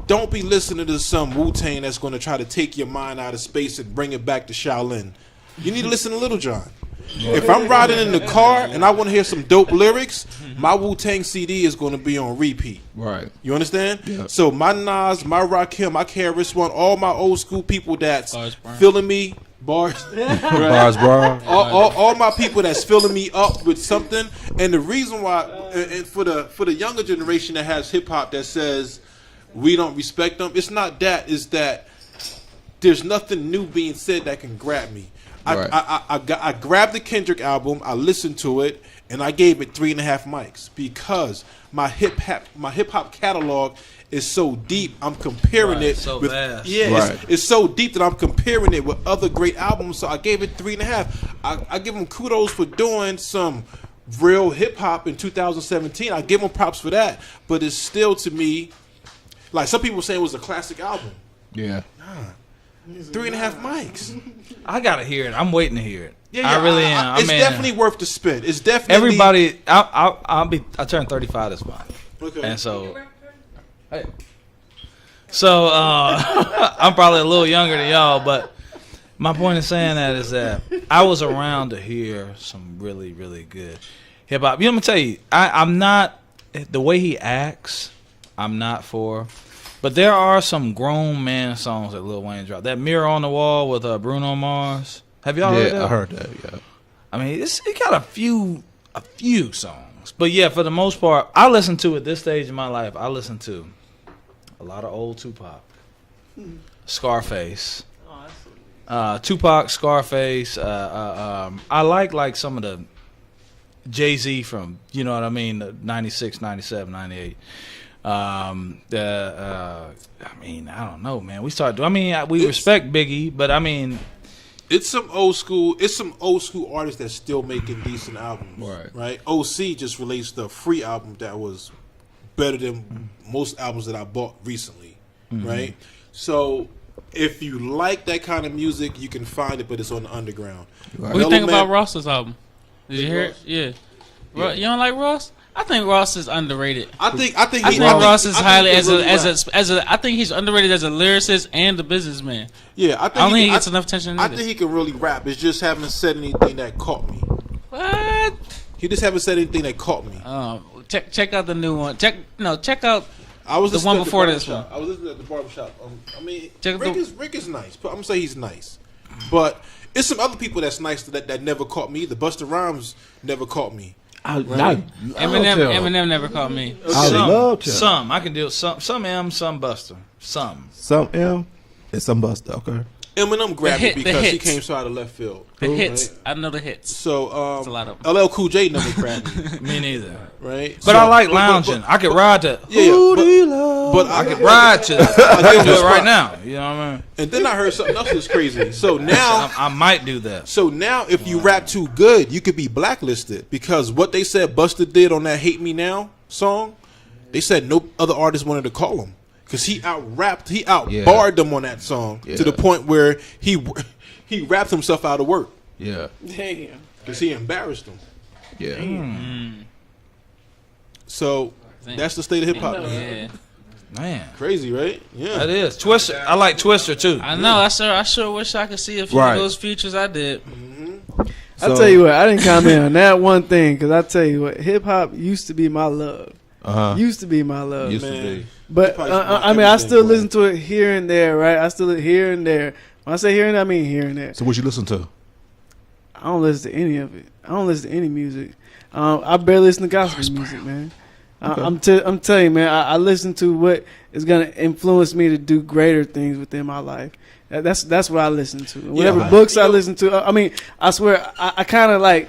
don't be listening to some Wu-Tang that's going to try to take your mind out of space and bring it back to Shaolin. You need to listen to Little John. If I'm riding in the car and I want to hear some dope lyrics, my Wu-Tang CD is going to be on repeat. Right. You understand? Yeah. So my Nas, my Rakim, my KRS-One, all my old school people that's filling me, bars, all my people that's filling me up with something. And the reason why, and for the younger generation that has hip hop that says we don't respect them, it's not that. It's that there's nothing new being said that can grab me. Right. I grabbed the Kendrick album, I listened to it, and I gave it 3.5 mics because my hip hop catalog is so deep. I'm comparing it so with vast. it's so deep that I'm comparing it with other great albums. So I gave it 3.5. I give them kudos for doing some real hip hop in 2017. I give them props for that, but it's still to me like some people say it was a classic album. Yeah. 3.5 mics. I gotta hear it. I'm waiting to hear it. Yeah, I really am. It's definitely worth the spin. It's definitely Everybody, I turn 35 this month, Okay. and so, I'm probably a little younger than y'all. But my point in saying that is that I was around to hear some really, really good hip hop. You know, let me tell you, I'm not the way he acts. I'm not for. But there are some grown man songs that Lil Wayne dropped. That Mirror on the Wall with Bruno Mars. Have y'all heard that? Yeah, I heard that. Yeah. I mean, it got a few songs, but yeah, for the most part, I listen to at this stage in my life. I listen to a lot of old Tupac, Scarface, Tupac, Scarface. I like some of the Jay-Z from, you know what I mean, 96, 97, 98. I mean, I don't know, man. We respect Biggie, but I mean. It's some old school artists that's still making decent albums. Right. OC just released a free album that was better than most albums that I bought recently. Right. So if you like that kind of music, you can find it, but it's on the underground. What do you think about Ross's album? Did you hear it? Yeah. Yeah. You don't like Ross? I think Ross is underrated. I think Ross is highly I think he's underrated as a lyricist and a businessman. Yeah, I don't think he gets enough attention. I think he can really rap. It's just haven't said anything that caught me. What? He just haven't said anything that caught me. Check out the new one. Check out I was the one before this one. I was listening at the barbershop. I mean, Check Rick is nice. I'm gonna say he's nice, but it's some other people that's nice that never caught me. The Busta Rhymes never caught me. Eminem never caught me. I love him. Some I can do some M, some Buster, some M, and some Buster. Okay. Eminem grabbed me because he came so out of left field. The hits, right? I know the hits. So that's a lot of them. LL Cool J never grabbed me. Me neither. Right. But I like lounging. I could ride to. But I could ride to. I can do it right now. You know what I mean? And then I heard something else that's crazy. So now I might do that. So now, if you rap too good, you could be blacklisted because what they said Busta did on that "Hate Me Now" song, they said no other artist wanted to call him because he outbarred them on that song to the point where he rapped himself out of work. Yeah. Damn. Because he embarrassed them. Yeah. So that's the state of hip hop. Yeah. Man, crazy, right? Yeah, that is Twister. I like Twister too. I know. I sure wish I could see a few of those features. I did. I tell you what, I didn't comment on that one thing because I tell you what, hip hop used to be my love. Used to be my love, used man. To be. But I mean, I still listen to it here and there, right? I still here and there. When I say here and there, I mean here and there. So what you listen to? I don't listen to any of it. I don't listen to any music. I barely listen to gospel music, man. Okay. I'm telling you, man. I listen to what is gonna influence me to do greater things within my life. That's what I listen to. Whatever books I listen to. I mean, I swear, I kind of like.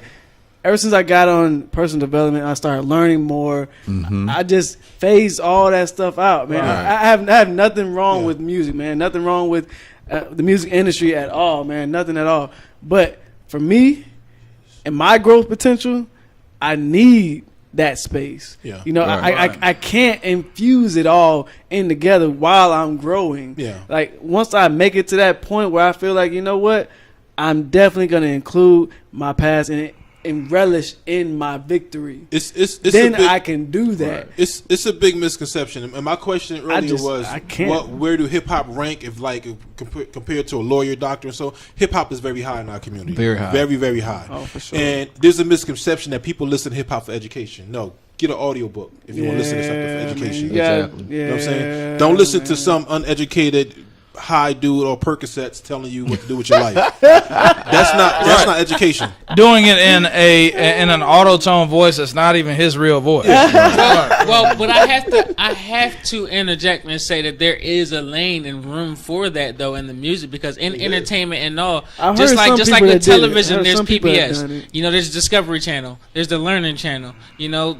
Ever since I got on personal development, I started learning more. I just phased all that stuff out, man. Right. I have nothing wrong with music, man. Nothing wrong with the music industry at all, man. Nothing at all. But for me and my growth potential, I need that space. Yeah. You know, I can't infuse it all in together while I'm growing. Yeah. Like once I make it to that point where I feel like, you know what, I'm definitely going to include my past in it. And relish in my victory. It's then I can do that. Right. It's a big misconception. And my question earlier was, where do hip hop rank if compared to a lawyer, doctor, and so hip hop is very high in our community. Very high, very very high. Oh, for sure. And there's a misconception that people listen to hip hop for education. No, get an audiobook if you want to listen to something for education. Exactly. You know what I'm saying? Don't listen to some uneducated high dude or Percocets telling you what to do with your life. That's not education. Doing it in an auto-tone voice that's not even his real voice. Well, but I have to interject and say that there is a lane and room for that though in the music, because in entertainment and all, just like with television, there's PBS. You know, there's Discovery Channel, there's the Learning Channel. You know,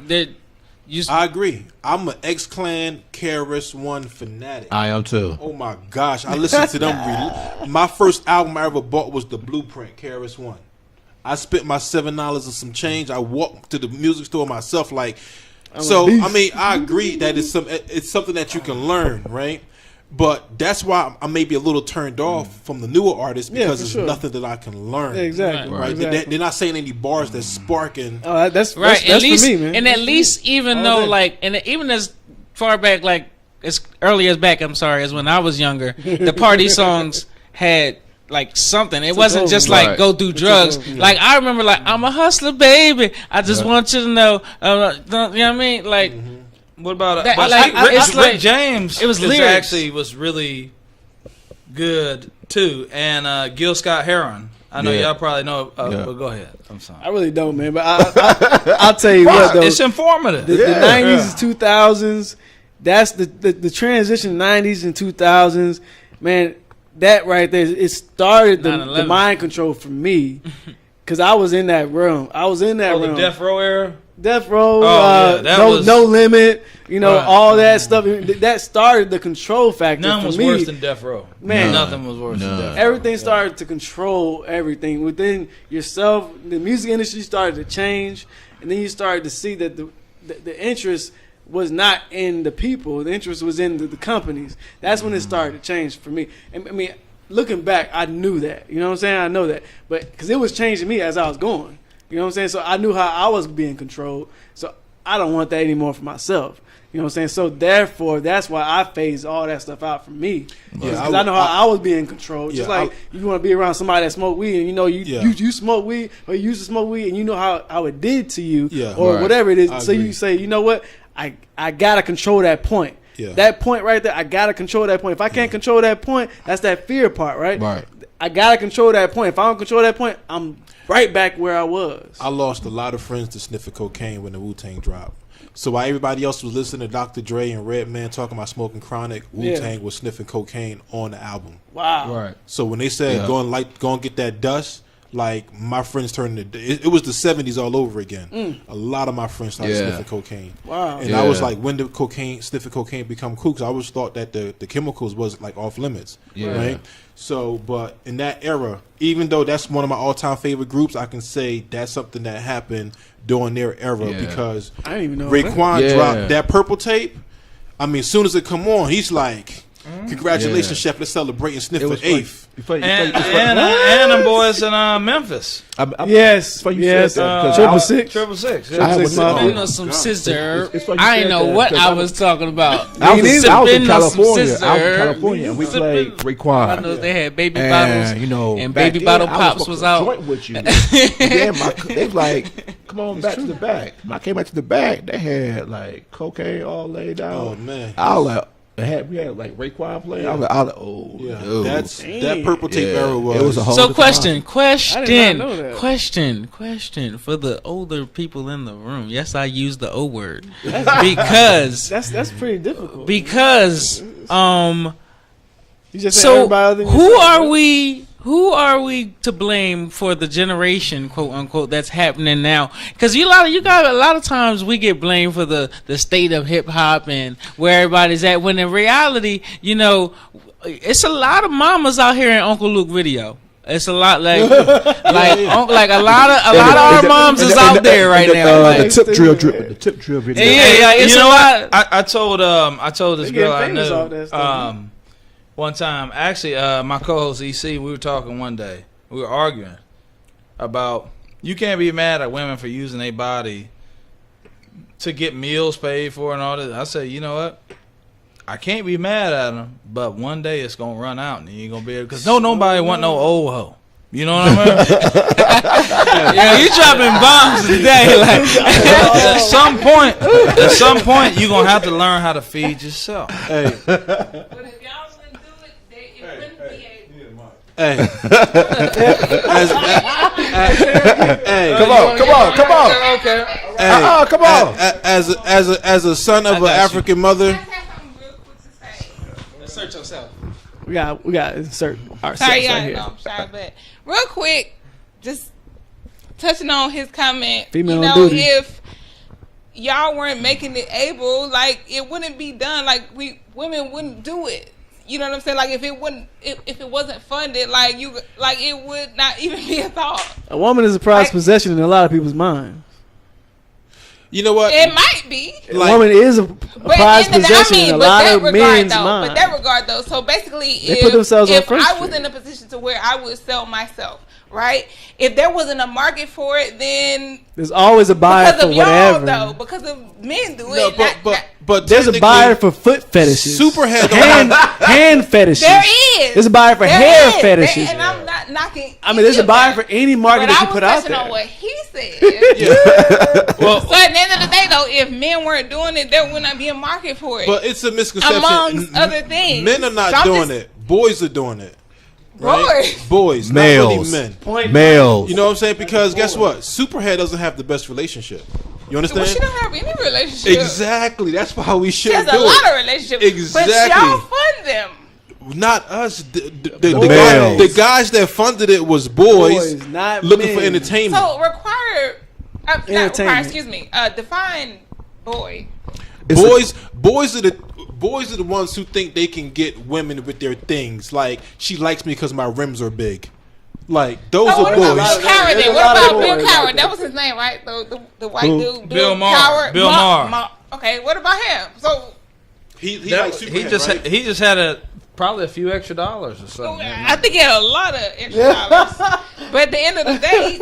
I agree. I'm an X-Clan KRS-One fanatic. I am too. Oh my gosh, I listened to them. My first album I ever bought was The Blueprint, KRS-One. I spent my $7 and some change. I walked to the music store myself. I agree that it's something that you can learn, right? But that's why I may be a little turned off from the newer artists, because it's nothing that I can learn. Exactly. Right. Exactly. They're not saying any bars that's sparking. Oh, that's right. That's for me, man. And at least even as far back, like as early as when I was younger, the party songs had like something. It wasn't just like go do drugs. Like I remember, like I'm a hustler, baby. I just want you to know. You know what I mean? Like. What about that, Rick James? It was actually was really good too, and Gil Scott Heron. I know y'all probably know, but go ahead. I'm sorry. I really don't, man. But I'll tell you what, though. It's informative. The 90s and 2000s, that's the transition 90s and 2000s, man. That right there, it started the mind control for me, because I was in that realm. The Death Row era. Death Row, No Limit, all that stuff. That started the control factor. None was worse than Death Row. Man, nothing was worse than Death Row. Everything started to control everything within yourself. The music industry started to change, and then you started to see that the interest was not in the people. The interest was in the companies. That's when it started to change for me. And I mean, looking back, I knew that. You know what I'm saying? I know that, but because it was changing me as I was going. You know what I'm saying? So I knew how I was being controlled. So I don't want that anymore for myself. You know what I'm saying? So therefore, that's why I phased all that stuff out from me. Because I know how I was being controlled. Just like you want to be around somebody that smoke weed, and you smoke weed, or you used to smoke weed, and you know how it did to you, or whatever it is. So you say, you know what? I gotta control that point. Yeah. That point right there, I gotta control that point. If I can't control that point, that's that fear part, right? Right. I gotta control that point. If I don't control that point, I'm right back where I was. I lost a lot of friends to sniffing cocaine when the Wu-Tang dropped. So while everybody else was listening to Dr. Dre and Redman talking about smoking chronic, Wu-Tang was sniffing cocaine on the album. Wow. Right. So when they said go and get that dust, like my friends turned it was the 70s all over again. A lot of my friends started sniffing cocaine. Wow. And I was like, when did sniffing cocaine become cool? Because I always thought that the chemicals was like off limits. Yeah. Right. So, but in that era, even though that's one of my all-time favorite groups, I can say that's something that happened during their era because I didn't even know Raekwon dropped that Purple tape. I mean, as soon as it come on, he's like, congratulations, Chef, let's celebrate and sniff for eighth. And the boys in Memphis. Yes. 666. 666. Some scissor. I know what I was talking about. I was in California. And we played Raekwon. I know they had baby bottles. And baby bottle pops was out. Joint with you. Then they was like, come on back to the back. When I came back to the back, they had like cocaine all laid out. Oh man. I was like, we had like Raekwon playing. I was like, no. That Purple tape era was. It was a whole question for the older people in the room. Yes, I use the O word because that's pretty difficult. Because you just who are we to blame for the generation, quote unquote, that's happening now? Because you got a lot of times we get blamed for the state of hip hop and where everybody's at. When in reality, it's a lot of mamas out here in Uncle Luke video. It's a lot like a lot of our moms is out there right now. The tip drill video. Yeah. It's a lot. I told this girl I knew. One time, actually, my co-host EC, we were talking one day. We were arguing about you can't be mad at women for using their body to get meals paid for and all this. I said, you know what? I can't be mad at them, but one day it's gonna run out and you ain't gonna be able. Because nobody want no old hoe. You know what I mean? You dropping bombs today. Like at some point, you are gonna have to learn how to feed yourself. But if y'all wouldn't do it, Hey, hey, Come on. Okay. hey, come on. As a son of an African mother. Search yourself. We got to insert ourselves Sorry, right y'all. here. No, I'm sorry, but real quick, just touching on his comment. Female you on know, duty. if y'all weren't making it able, like it wouldn't be done. Like women wouldn't do it. You know what I'm saying? Like if it wasn't funded, like it would not even be a thought. A woman is a prized possession in a lot of people's minds. You know what? It might be. A woman is a prized possession in a lot of men's minds. But that regard though, so basically, They put themselves on if Front I was Street. in a position to where I would sell myself, right? If there wasn't a market for it, then There's always a buyer because for of y'all whatever. though, because of men do No, it. but There's a buyer for foot fetishes. Superhead hand fetishes. There is. There's a buyer for There hair is. fetishes. And I'm not knocking. I mean, there's a buyer for any market that you put out But I there. was touching on what he said. Well, So at the end of the day, though, if men weren't doing it, there would not be a market for it. But it's a misconception. Amongst other things. Men are not So I'm doing just- it. Boys are doing it. Right? Boys. Not really Males. men. Males. You know what I'm saying? Because guess what? Superhead doesn't have the best relationship. You understand? Well, she don't have any relationship. Exactly. That's why we She should has do a lot it. of relationships. Exactly. But y'all fund them. Not us. The Males. guys that funded it was boys, Boys, not looking men. for entertainment. So not require, Entertainment. excuse me, define boy. Boys are the ones who think they can get women with their things. Like, she likes me because my rims are big. Like, those So are what about boys. Bill Coward There's then? a What lot of about Bill boys Coward? out That was his name, right? The white Who? dude. Bill Maher. Coward. Bill Maher. Okay, what about him? So He likes Superhead, right? he just had probably a few extra dollars or something. I think he had a lot of extra dollars. But at the end of the day,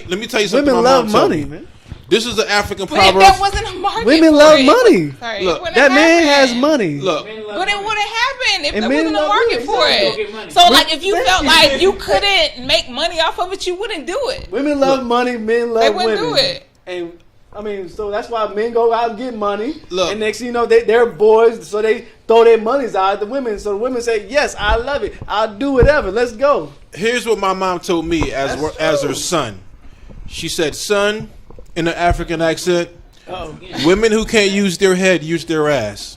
Let me tell you something. Women my love mom told money, me. man. This is an African but if proverb. there wasn't a market Women for love it, money. Sorry, Look, it wouldn't That have man has happened. money. Look, But it wouldn't happen if And there men wasn't a love market money. for Get it. money. So, like, if you felt like you couldn't make money off of it, you wouldn't do it. Women love money. Men love They women. wouldn't do it. And I mean, so that's why men go out and get money. Look. And next thing you know, they're boys, so they throw their monies out at the women. So the women say, "Yes, I love it. I'll do whatever. Let's go." here's what my mom told me as her son. She said, "Son," in an African accent, women who can't use their head use their ass.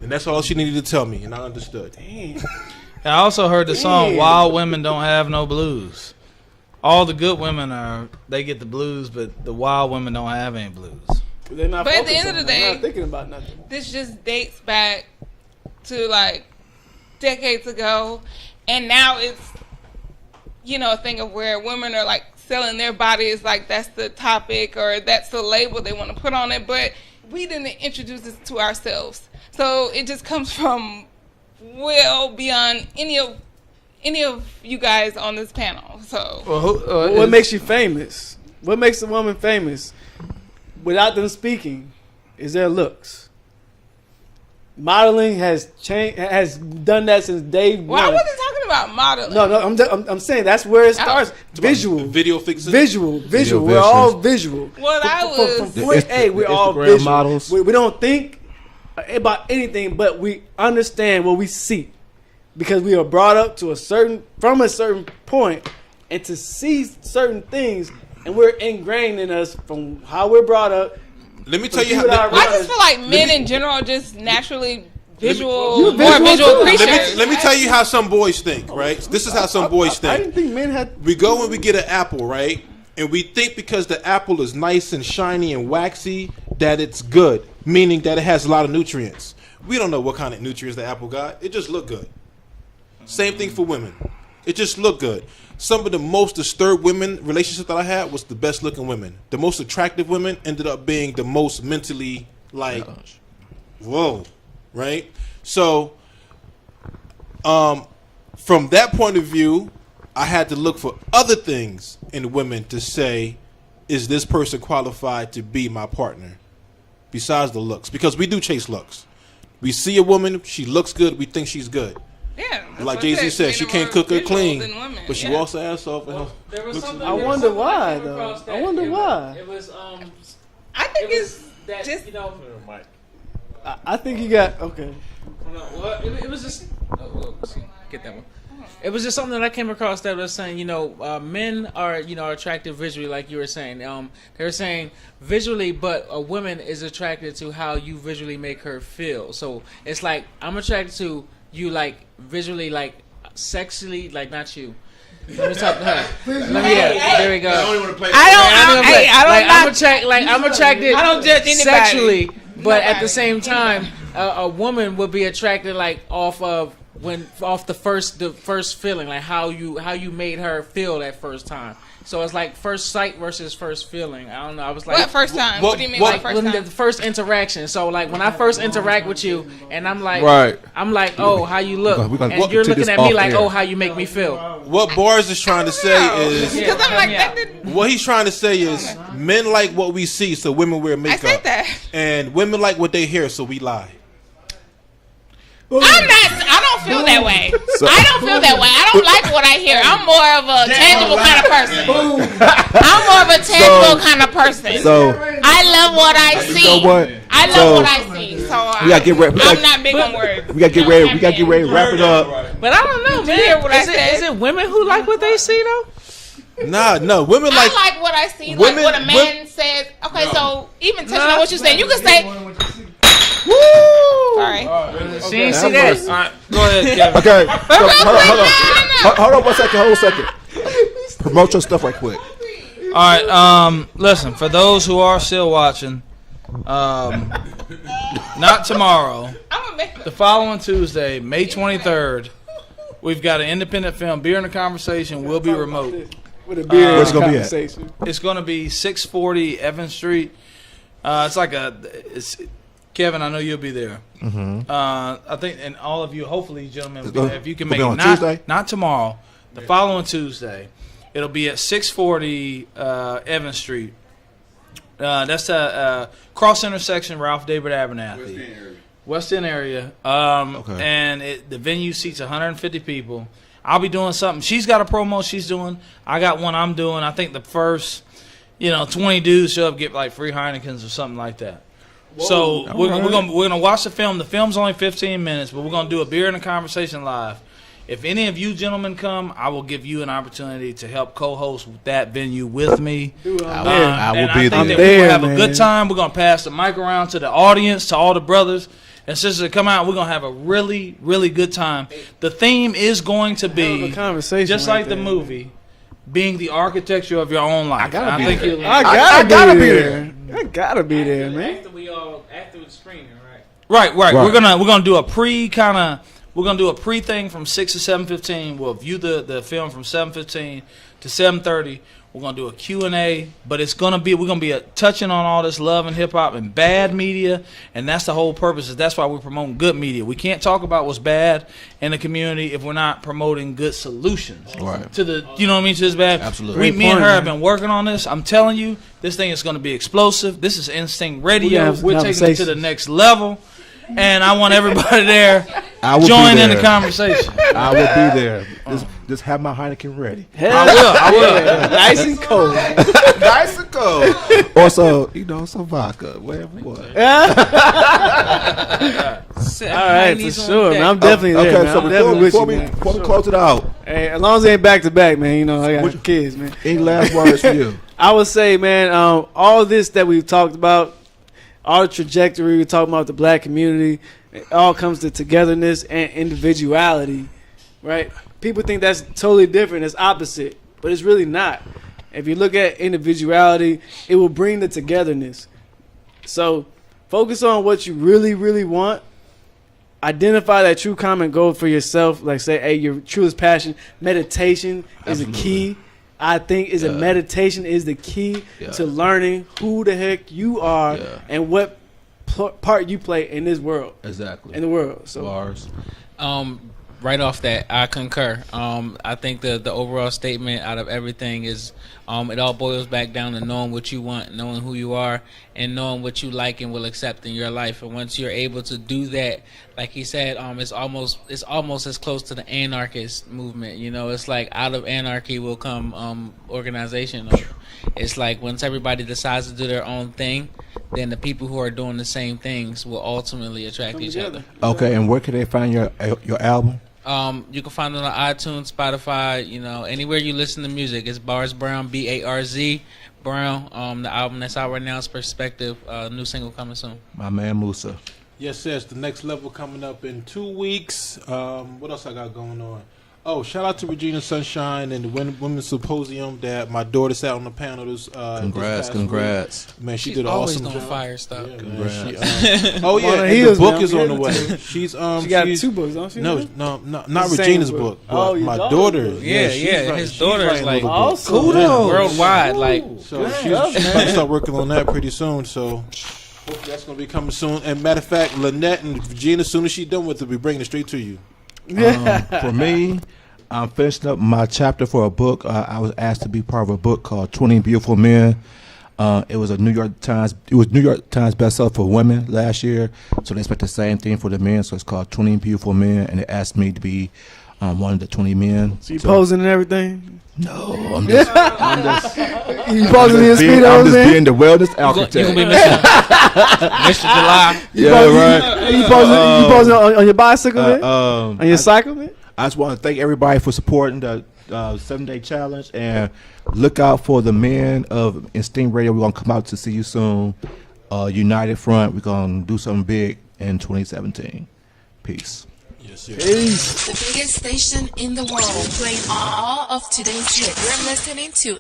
And that's all she needed to tell me, and I understood. I also heard the song "Wild Women Don't Have No Blues." All the good women they get the blues, but the wild women don't have any blues. They're not But at the focused end of on the it. They're day- not thinking about nothing. This just dates back to like decades ago, and now it's a thing of where women are like selling their bodies, like that's the topic or that's the label they want to put on it. But we didn't introduce this to ourselves, so it just comes from well beyond any of you guys on this panel. So What makes you famous? What makes a woman famous? Without them speaking, is their looks. Modeling has done that since day one. well, I wasn't talking about modeling. No, I'm saying that's where it starts. Visual, Video fixing. visual. Video We're all visual. Well, I was. From point A, we're all Instagram visual. models. We don't think about anything, but we understand what we see because we are brought up from a certain point, and to see certain things, and we're ingrained in us from how we're brought up. Let me tell you People that how. are I just feel like men in general are just naturally visual, You more visual visual too. creatures. Let me tell you how some boys think, right? This is how some boys I think. didn't think men had. We go and we get an apple, right? And we think because the apple is nice and shiny and waxy that it's good, meaning that it has a lot of nutrients. We don't know what kind of nutrients the apple got. It just looked good. Same thing for women. It just looked good. Some of the most disturbed women relationships that I had was the best looking women. The most attractive women ended up being the most mentally like, whoa, right? So, from that point of view, I had to look for other things in women to say, is this person qualified to be my partner? Besides the looks. Because we do chase looks. We see a woman, she looks good, we think she's good. Yeah, that's Like what I Jay-Z said, she men are can't cook or visuals clean, than women, but she yeah. walks her ass off. And There was looks- something. I there was wonder something why, came though. across I that wonder why. It was I think it it's was that just I think you got okay. Well, it was just. Get that one. It was just something that I came across that was saying, men are, attractive visually, like you were saying. They were saying visually, but a woman is attracted to how you visually make her feel. So it's like I'm attracted to you, like visually, like sexually, like not you. Let me talk to her. There we go. I'm attracted. I don't judge anybody sexually, but at the same time, a woman would be attracted like off the first feeling, like how you made her feel that first time. So it's like first sight versus first feeling. I don't know. I was like, what first time? What do you mean by first time? The first interaction. So like when I first interact with you, and I'm like, oh, how you look, and you're looking at me like, oh, how you make me feel. What Boris is trying to say is, because I'm like, what he's trying to say is, men like what we see, so women wear makeup. I said that. And women like what they hear, so we lie. I don't feel that way. I don't feel that way. I don't like what I hear. I'm more of a tangible kind of person. I'm more of a tangible kind of person. So I love what I see. You know what? I love what I see. So we gotta get ready. I'm not big on words. We gotta get ready. We gotta get ready to wrap it up. But I don't know, man. Is it women who like what they see though? No. Women like. I like what I see. Like what a man says. Okay, so even touching on what you're saying, you can say. Woo! Sorry. She didn't see that. All right, go ahead, Kevin. Okay. So, hold on 1 second. Hold on a second. Promote your stuff right quick. All right. Listen, for those who are still watching, not tomorrow. The following Tuesday, May 23rd, we've got an independent film, Beer in the Conversation. Will be remote. With a beer Where's it gonna conversation. It's going to be 640 Evans Street. It's like Kevin, I know you'll be there. Mm-hmm. I think, and all of you, hopefully, gentlemen, if you can make on it, Tuesday? not tomorrow, the following Tuesday, it'll be at 640 Evans Street. That's a cross intersection Ralph David Abernathy, West End area. Okay. And the venue seats 150 people. I'll be doing something. She's got a promo she's doing. I got one I'm doing. I think the first, 20 dudes show up, get like free Heinekens or something like that. Whoa. So we're gonna watch the film. The film's only 15 minutes, but we're gonna do a beer and a conversation live. If any of you gentlemen come, I will give you an opportunity to help co-host that venue with me. I will be there. We'll have a good time. We're gonna pass the mic around to the audience, to all the brothers and sisters that come out. We're gonna have a really, really good time. The theme is going to be just like the movie, being the architecture of your own life. I gotta be there. I gotta be there, man. After the screening, right? Right. We're gonna do a pre thing from 6 to 7:15. We'll view the film from 7:15 to 7:30. We're gonna do a Q&A, but we're gonna be touching on all this love and hip hop and bad media, and that's the whole purpose. That's why we're promoting good media. We can't talk about what's bad in the community if we're not promoting good solutions to the, to this bad. Absolutely. Me and her have been working on this. I'm telling you, this thing is gonna be explosive. This is Instinct Radio. We're taking it to the next level. And I want everybody there join in the conversation. I will be there. Just have my Heineken ready. I will. Nice and cold. Nice and cold. Also, some vodka, whatever you want. All right, for sure. Man, I'm definitely there. Okay, man. so I'm definitely before with you, we close it out, hey, as long as it ain't back to back, man. I got kids, man. Any last words for you? I would say, man, all this that we've talked about, all the trajectory we're talking about, the black community, it all comes to togetherness and individuality, right? People think that's totally different, it's opposite, but it's really not. If you look at individuality, it will bring the togetherness. So focus on what you really, really want. Identify that true common goal for yourself. Like say, hey, your truest passion. Meditation is a key. I think meditation is the key to learning who the heck you are and what part you play in this world. Exactly. In the world. So Bars. Right off that, I concur. I think the overall statement out of everything is it all boils back down to knowing what you want, knowing who you are, and knowing what you like and will accept in your life. And once you're able to do that, like he said, it's almost as close to the anarchist movement. It's like out of anarchy will come organization. It's like once everybody decides to do their own thing, then the people who are doing the same things will ultimately attract each other. Okay, and where can they find your album? You can find it on iTunes, Spotify, anywhere you listen to music. It's Bars Brown, BARZ Brown. The album that's out right now is Perspective. New single coming soon. My man Musa. Yes, the next level coming up in 2 weeks. What else I got going on? Oh, shout out to Regina Sunshine and the Women's Symposium that my daughter sat on the panel. Congrats. Man, she She's did an always awesome doing job. fire stuff. Yeah, Congrats. man, and heels, the book man. is on the Yeah, way. too. She's She got she's- 2 books, don't she? No, not The same Regina's book. book, Oh, but your my daughter. daughter. Yeah, she's yeah. writing- His she's daughter is writing a like little book. Awesome. worldwide. Like, So she's about to start working on that pretty soon. So hopefully that's gonna be coming soon. And matter of fact, Lynette and Regina, as soon as she's done with it, we bring it straight to you. For me, I'm finishing up my chapter for a book. I was asked to be part of a book called 20 Beautiful Men. It was New York Times bestseller for women last year. So they expect the same thing for the men. So it's called 20 Beautiful Men, and they asked me to be one of the 20 men. So you posing and everything? No, I'm just You posing in your speedos, I'm just man? being the wellness you gonna architect. be Mr. July. Yeah, right. You posing on your bicycle, man? On your cycle, man? I just want to thank everybody for supporting the 7-day challenge, and look out for the men of Instinct Radio. We're going to come out to see you soon. United Front. We're going to do something big in 2017. Peace. Yes, sir. The biggest station in the world, playing all of today's hits. You're listening to